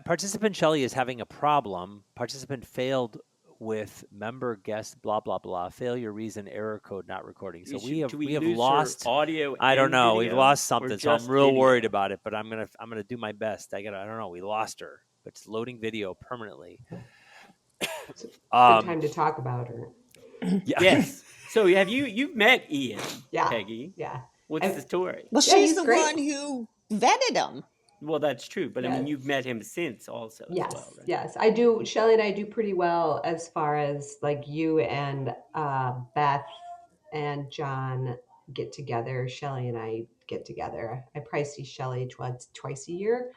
Participant Shelly is having a problem. Participant failed with member guest blah blah blah. Failure reason error code not recording. So we have
lose
lost
her audio.
I don't
and
know. We've
video,
lost
or
something, so I'm
just
real
video?
worried about it. But I'm gonna do my best. I don't know. We lost her, but it's loading video permanently.
Good time to talk about her.
Yeah.
Yes. So you've met Ian,
Yeah.
Peggy?
Yeah.
What's the story?
Well,
Yeah,
she's
he's
the
great.
one who vetted him.
Well, that's true, but I mean,
Yes.
you've met him since also
Yes,
as well, right?
yes, I do. Shelly and I do pretty well as far as you and Beth and John get together. Shelly and I get together. I probably see Shelly twice a year.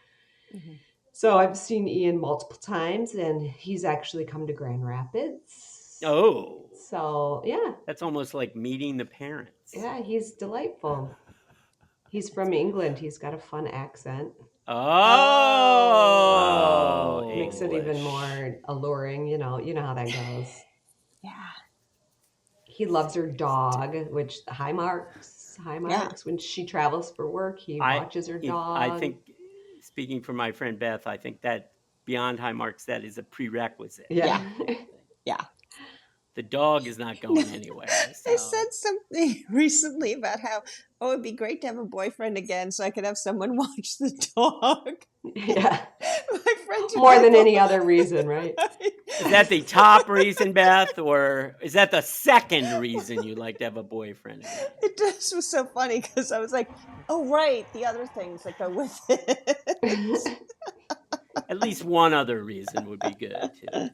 Mm-hmm.
So I've seen Ian multiple times, and he's actually come to Grand Rapids.
Oh,
So yeah,
that's almost like meeting the parents.
yeah, he's delightful. He's from England. He's got a fun accent.
Oh,
Makes it even
English.
more alluring. You know how that goes.
Yeah.
He loves her dog, which high marks, when she travels for work, he watches her dog.
I think, speaking for my friend Beth, I think that beyond high marks, that is a prerequisite.
Yeah.
Yeah.
The dog is not going anywhere. So.
I said something recently about how, it'd be great to have a boyfriend again so I could have someone watch the dog.
Yeah.
My friend
More than any other reason, right?
Is that the top reason, Beth, or is that the second reason you'd like to have a boyfriend again?
It just was so funny because I was like, oh, right, the other things that go with it.
At least one other reason would be good, too.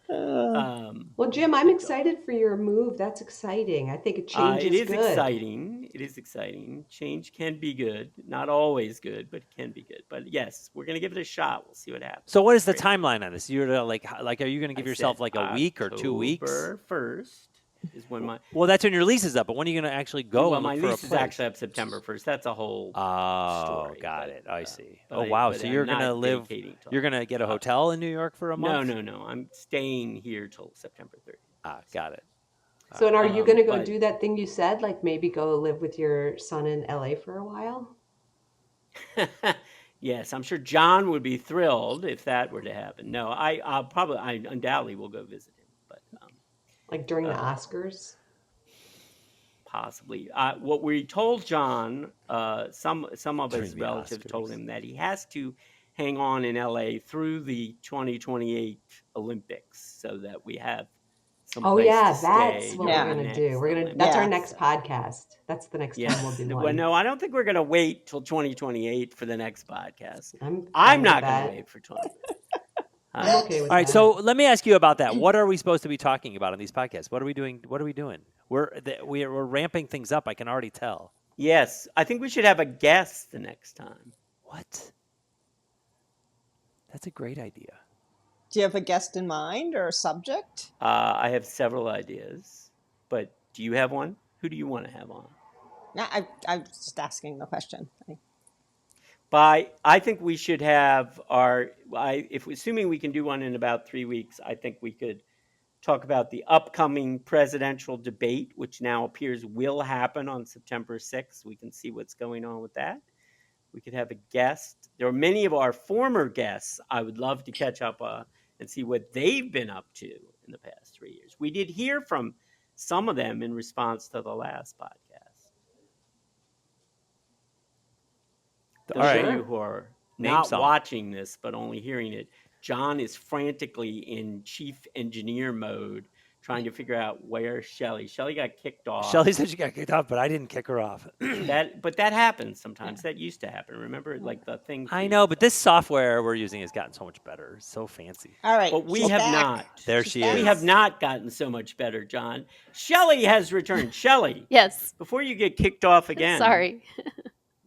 Well, Jim, I'm excited for your move. That's exciting. I think a change
It is
good.
exciting. It is exciting. Change can be good. Not always good, but it can be good. But yes, we're going to give it a shot. We'll see what happens.
So what is the timeline on this? You're like, are you going to give
I
yourself
said
like a week or 2 weeks?
October 1st is when my...
Well, that's when your lease is up, but when are you going to actually go
Well,
and
my
look for a
lease is
place?
actually up September 1st. That's a whole story.
Got it. I see.
but
Wow.
but
So
I'm
you're going
not
to live,
vacating till
you're going to get a hotel in New York for a month?
No. I'm staying here till September 30th.
Got it.
So, and are you going to go
but-
do that thing you said, like maybe go live with your son in LA for a while?
Yes, I'm sure John would be thrilled if that were to happen. No, I undoubtedly will go visit him, but
Like during the Oscars?
possibly. What we told John, some of
During
his
the
relatives told
Oscars.
him that he has to hang on in LA through the 2028 Olympics so that we have some
Oh
place
yeah,
to
that's
stay
what
during
we're
the
gonna do.
next
We're gonna
Olympics.
that's our
Yeah.
next podcast. That's the next time we'll do one.
Well, no, I don't think we're going to wait till 2028 for the next podcast.
I'm
I'm
fine
not
with
going to
that.
wait for 20.
I'm okay with
All right,
that.
so let me ask you about that. What are we supposed to be talking about on these podcasts? What are we doing? We're ramping things up. I can already tell.
Yes, I think we should have a guest the next time.
What? That's a great idea.
Do you have a guest in mind or a subject?
I have several ideas, but do you have one? Who do you want to have on?
No, I'm just asking the question.
I think we should have assuming we can do one in about 3 weeks, I think we could talk about the upcoming presidential debate, which now appears will happen on September 6th. We can see what's going on with that. We could have a guest. There are many of our former guests I would love to catch up and see what they've been up to in the past 3 years. We did hear from some of them in response to the last podcast. Those of you who are not watching this but only hearing it, John is frantically in chief engineer mode trying to figure out where Shelly got kicked off.
Shelly said she got kicked off, but I didn't kick her off.
But that happens sometimes. That used to happen. Remember, like the thing.
I know, but this software we're using has gotten so much better. It's so fancy.
All right.
But we
she's
have
back.
not.
There
She's
she
back.
is.
We have not gotten so much better, John. Shelly has returned. Shelly,
Yes.
before you get kicked off again.
Sorry.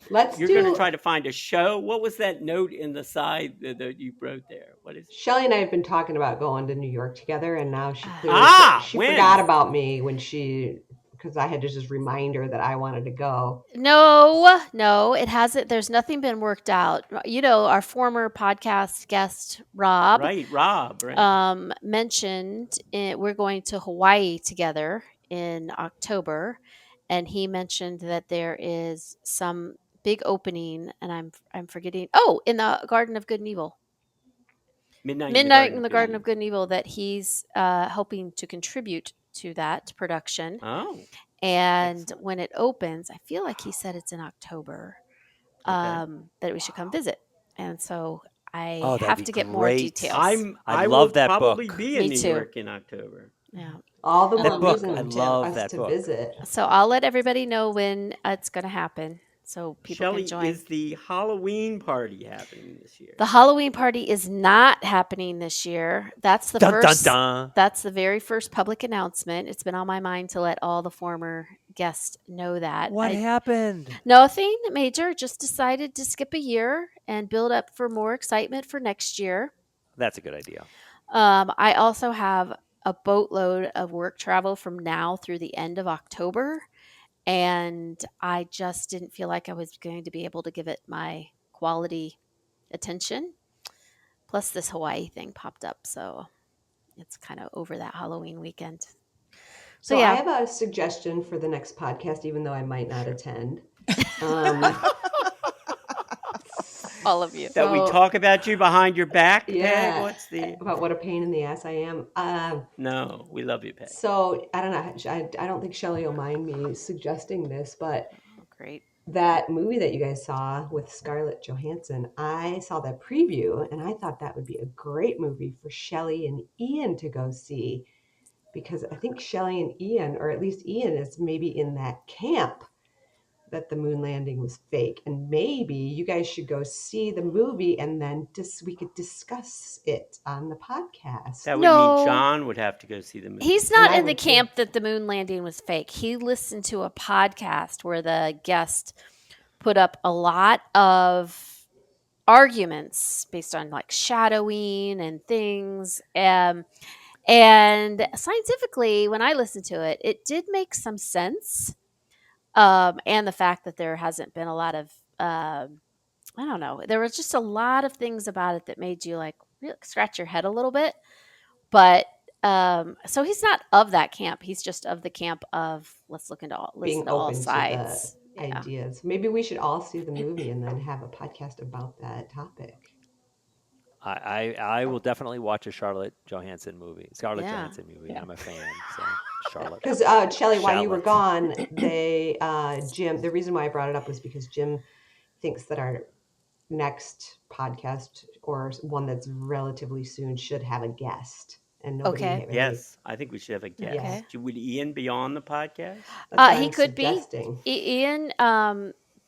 You're going to try to find a show. What was that note in the side that you wrote there? What is it?
Shelly and I have been talking about going to New York together, and now she
when?
forgot about me because I had to just remind her that I wanted to go.
No, it hasn't. There's nothing been worked out. You know, our former podcast guest, Rob.
Right, Rob. Right.
Mentioned we're going to Hawaii together in October, and he mentioned that there is some big opening, and I'm forgetting. Oh, in the Garden of Good and Evil.
Midnight
in the Garden of Good and Evil, that he's helping to contribute to that production.
Oh.
And
Excellent.
when it opens, I feel like he said it's in October, that we should come visit. And so I have to get more details.
I
will
love that
probably
book.
be in
Me
New
too.
York in October.
Yeah.
All the
That
more
book,
reason
I
to
love
us
that
to
book.
visit.
So I'll let everybody know when it's going to happen, so people
Shelly,
can join.
is the Halloween party happening this year?
The Halloween party is not happening this year. That's the first. That's the very first public announcement. It's been on my mind to let all the former guests know that.
What happened?
Nothing major. Just decided to skip a year and build up for more excitement for next year.
That's a good idea.
I also have a boatload of work travel from now through the end of October. And I just didn't feel like I was going to be able to give it my quality attention. Plus, this Hawaii thing popped up. So it's kind of over that Halloween weekend.
So
yeah.
I have a suggestion for the next podcast, even though I might not attend. Um,
All of you.
That we
so,
talk about you behind your back, Peg?
yeah,
What's the?
about what a pain in the ass I am.
No, we love you, Peg.
So I don't know. I don't think Shelly will mind me suggesting this, but
Oh, great.
that movie that you guys saw with Scarlett Johansson, I saw that preview and I thought that would be a great movie for Shelly and Ian to go see, because I think Shelly and Ian, or at least Ian, is maybe in that camp that the moon landing was fake, and maybe you guys should go see the movie and then we could discuss it on the podcast.
That would mean
No.
John would have to go see the movie.
He's
And
not
I
in the
would too.
camp that the moon landing was fake. He listened to a podcast where the guest put up a lot of arguments based on like shadowing and things. And scientifically, when I listened to it, it did make some sense. And the fact that there hasn't been a lot of, I don't know, there was just a lot of things about it that made you like really scratch your head a little bit. But so he's not of that camp. He's just of the camp of let's listen
Being
to all
open to
sides.
the ideas. Maybe we should all see the movie and then have a podcast about that topic.
I will definitely watch a Scarlett Johansson movie.
Yeah.
I'm a fan. So Charlotte.
Because Shelly, while you were
Charlotte.
gone, Jim. The reason why I brought it up was because Jim thinks that our next podcast, or one that's relatively soon, should have a guest. And nobody
Okay.
really-
Yes, I think we should have a guest.
Okay.
Would Ian be on the podcast?
That's what
He
I'm
could
suggesting.
be. Ian,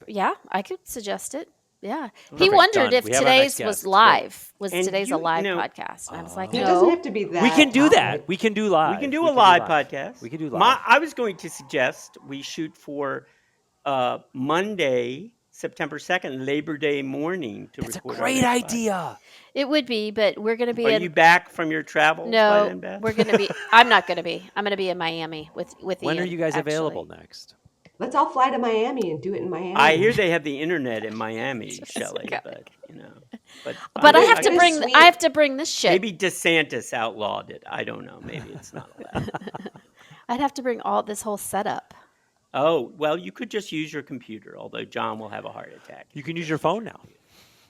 yeah, I could suggest it. Yeah. He
Perfect.
wondered
Done.
if
We have our next
today's was
guest. Great.
live. Was
And
today's
you-
a live
you know-
podcast? And I was like,
It
no.
doesn't have to be that.
We can do that.
topic.
We can do live.
We can do a live podcast.
We can do live.
I was going to suggest we shoot for Monday, September 2nd, Labor Day morning to
That's a
record. our
great
next
idea.
It would be, but we're going to be
podcast. Are
in.
you back from your travels by
No,
then, Beth?
we're going to be. I'm not going to be. I'm going to be in Miami with
When
Ian,
are you guys
actually.
available next?
Let's all fly to Miami and do it in Miami.
I hear they have the internet in Miami, Shelly,
Okay.
but you know. But
But I
Wait,
have
it
to
is
bring.
sweet.
I have to bring this shit.
maybe DeSantis outlawed it. I don't know. Maybe it's not allowed.
I'd have to bring all this whole setup.
Oh, well, you could just use your computer, although John will have a heart attack.
You can use your phone now.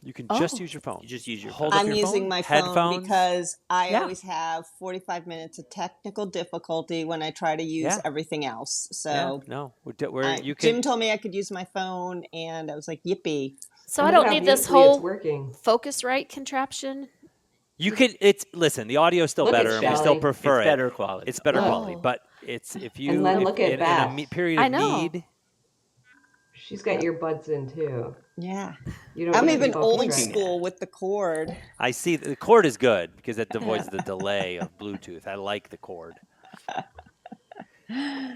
You can just
Oh.
use your phone.
You just use your
Hold
phone.
up
I'm
your
using
phone,
my phone
headphones.
because I
Yeah.
always have 45 minutes of technical difficulty when I try to use
Yeah.
everything else.
Yeah,
So
no, we're you
Jim
can.
told me I could use my phone, and I was like, yippee.
So
And
I
look
don't
how
need this
beautifully it's
whole
working.
Focusrite contraption.
You could. It's listen. The audio is still
Look at
better, and we still
Shelly.
prefer
It's
it.
better quality.
It's better
Oh.
quality, but it's if you
And then
if-
look at
in a
Beth.
period
I
of
know.
need.
She's got earbuds in too.
Yeah.
You don't
I'm
need
even
the
old
Focusrite.
school with the cord.
I see the cord is good because it avoids the delay of Bluetooth. I like the cord.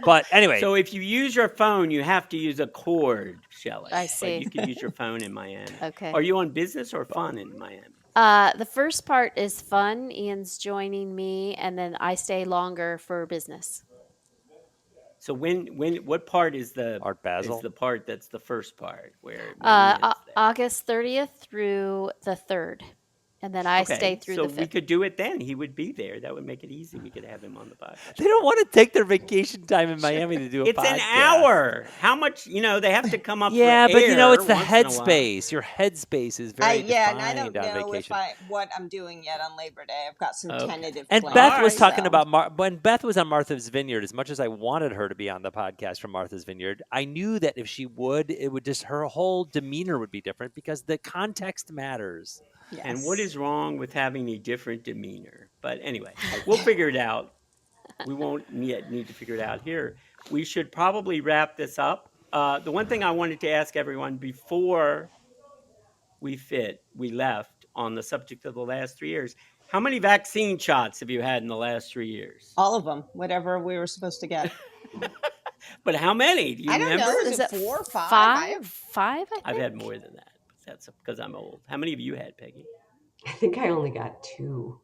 But anyway,
So if you use your phone, you have to use a cord, Shelly.
I
But
see.
you can use your phone in Miami.
Okay.
Are you on business or fun in Miami?
The first part is fun. Ian's joining me, and then I stay longer for business.
So what part is the
Art Basel?
is the part that's the first part where
August 30th through the 3rd, and then I stay through
so
the 5th.
we could do it then. He would be there. That would make it easy. We could have him on the podcast.
they don't want to take their vacation time in Miami to do a
It's
podcast.
an hour. How much? They have to come up.
Yeah,
for
but you know,
air
it's the
once in a while.
headspace. Your headspace is very
And I
defined
don't
on
know
vacation.
what I'm doing yet on Labor Day. I've got some
Okay.
tentative
And
plans.
Beth was
Alright,
talking
so-
about when Beth was on Martha's Vineyard. As much as I wanted her to be on the podcast from Martha's Vineyard, I knew that if she would, it would just her whole demeanor would be different because the context matters.
And what
Yes.
is wrong with having a different demeanor? But anyway, we'll figure it out. We won't yet need to figure it out here. We should probably wrap this up. The one thing I wanted to ask everyone before we left on the subject of the last 3 years, how many vaccine shots have you had in the last 3 years?
All of them, whatever we were supposed to get.
But how many? Do you
I don't
remember?
know. Is it 4 or 5? I have-
Five, I think.
I've had more than that. That's because I'm old. How many of you had, Peggy?
I think I only got 2.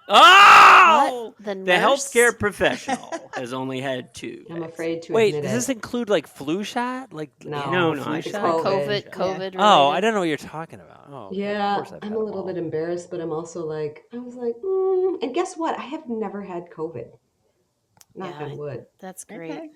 Oh!
What? The
The
nurse?
healthcare professional has only had 2.
I'm afraid to
Wait,
admit
does this
it.
include like flu shot? Like
No,
No,
flu
I
the
shot?
COVID.
COVID.
Oh, I
related.
don't know what you're talking about. Oh, of
Yeah,
course I've
I'm
had
a
them
little
all.
bit embarrassed, but I'm also like, I was like, and guess what? I have never had COVID. Knock
Yeah,
on wood.
That's great.
Okay.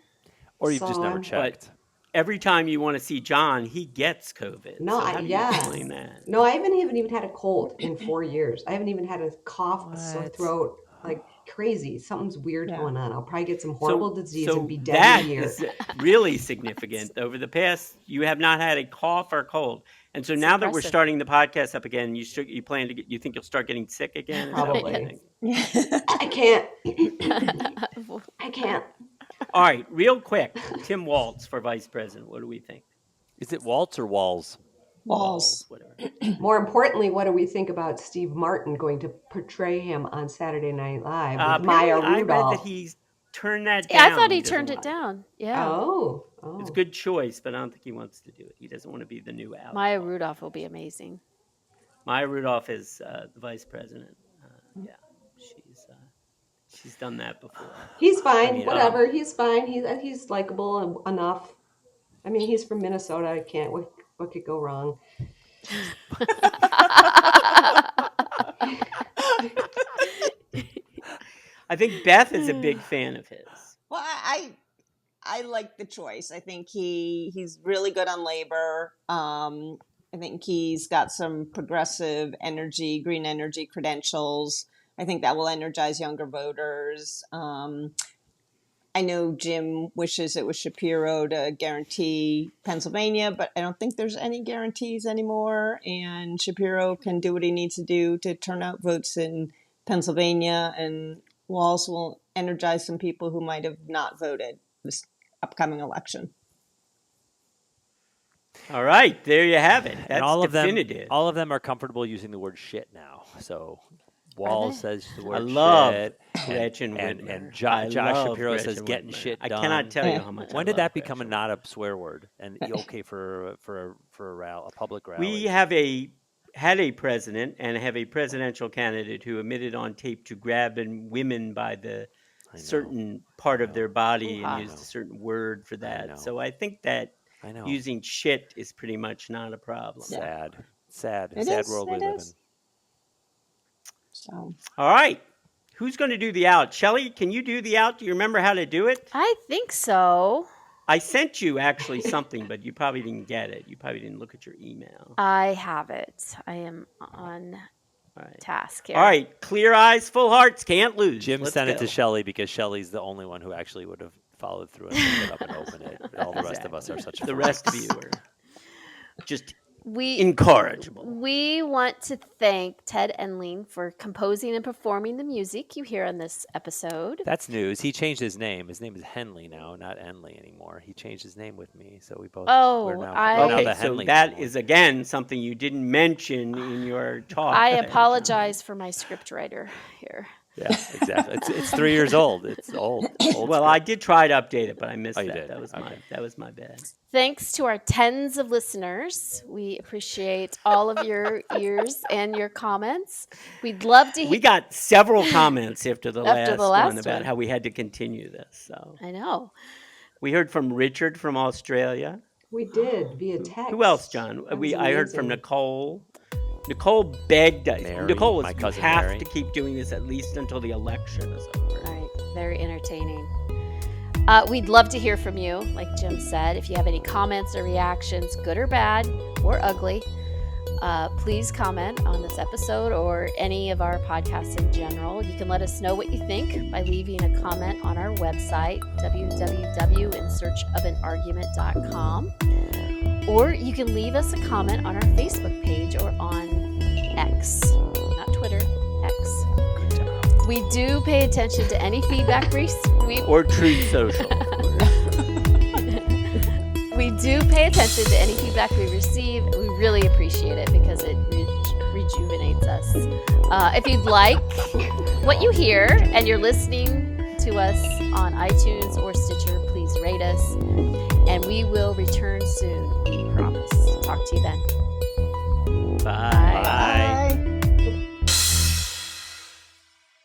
Or you've just never
So-
checked.
Every time you want to see John, he gets COVID.
No,
so how do you explain that?
No, I haven't even had a cold in 4 years. I haven't even had a cough, a sore
What?
throat, like crazy. Something's weird
Yeah.
going on. I'll probably get some horrible disease and be dead
that
in a year.
is really significant. Over the past, you have not had a cough or cold, and so
It's
now that we're
impressive.
starting the podcast up again, you plan to get. You think you'll start getting sick again? Is that what you
Probably.
think?
I can't. I can't.
All right, real quick, Tim Waltz for vice president. What do we think?
Is it Waltz or Walls?
Walls.
Whatever.
More importantly, what do we think about Steve Martin going to portray him on Saturday Night Live with Maya
Apparently I read
Rudolph?
that he's turned that down.
Yeah, I thought he
doesn't
turned it
want
down. Yeah.
Oh.
It's a good choice, but I don't think he wants to do it. He doesn't want to be the new Al.
Maya Rudolph will be amazing.
Maya Rudolph is the vice president. Yeah, she's done that before.
He's fine.
I mean,
Whatever. He's fine. He's likable enough. I mean, he's from Minnesota. I can't. What could go wrong?
I think Beth is a big fan of his.
Well, I like the choice. I think he's really good on labor. I think he's got some progressive energy, green energy credentials. I think that will energize younger voters. I know Jim wishes it was Shapiro to guarantee Pennsylvania, but I don't think there's any guarantees anymore. And Shapiro can do what he needs to do to turn out votes in Pennsylvania, and Walz will energize some people who might have not voted this upcoming election.
All right, there you have it. That's
And all
definitive.
all of them are comfortable using the word shit now. So Walls says the word
I love
shit.
Gretchen
and
Whitmer.
Josh
I love
Shapiro says
Gretchen
getting
Whitmer.
shit
I
done.
cannot tell you how much.
When
I
did
love
that become
Gretchen
not a swear word and okay for a public rally?
We had a president and have a presidential candidate who admitted on tape to grabbing women by the certain part of their body and used a certain word for that. So I think that using shit is pretty much not a problem.
Sad
It
world we live in.
So,
all right. Who's going to do the out? Shelly, can you do the out? Do you remember how to do it?
I think so.
I sent you actually something, but you probably didn't get it. You probably didn't look at your email.
I have it. I am on task here.
All right. Clear eyes, full hearts, can't lose.
Jim
Let's
sent it
go.
to Shelly because Shelly's the only one who actually would have followed through and picked it up and opened it. All the rest of us are such
The rest of you are just
We
incorrigible.
We want to thank Ted Enling for composing and performing the music you hear on this episode.
That's news. He changed his name. His name is Henley now, not Enley anymore. He changed his name with me, so we both.
Oh,
we're now,
I-
we're now
Okay,
the
so
Henley
that
family.
is again something you didn't mention in your talk.
I
there.
apologize for my scriptwriter here.
Yeah, exactly. It's 3 years old. It's old.
Well, I did try to update it, but I missed
Oh, you
that.
did?
That was my bad.
Thanks to our tens of listeners. We appreciate all of your ears and your comments. We'd love to
We got several comments after the
After
last,
the last
one about
one.
how we had to continue this. So
I know.
we heard from Richard from Australia.
We did via text.
Who else, John?
That was
I heard from
amazing.
Nicole. Nicole begged us.
Mary,
Nicole
my
was, you
cousin
have
Mary.
to keep doing this at least until the election is over.
All right. Very entertaining. We'd love to hear from you, like Jim said. If you have any comments or reactions, good or bad or ugly, please comment on this episode or any of our podcasts in general. You can let us know what you think by leaving a comment on our website, www.insearchofanargument.com. Or you can leave us a comment on our Facebook page or on X, not Twitter, X. We do pay attention to any feedback
Or Truth Social.
we do pay attention to any feedback we receive. We really appreciate it because it rejuvenates us. If you'd like what you hear and you're listening to us on iTunes or Stitcher, please rate us. And we will return soon, we promise. Talk to you then.
Bye.
Bye.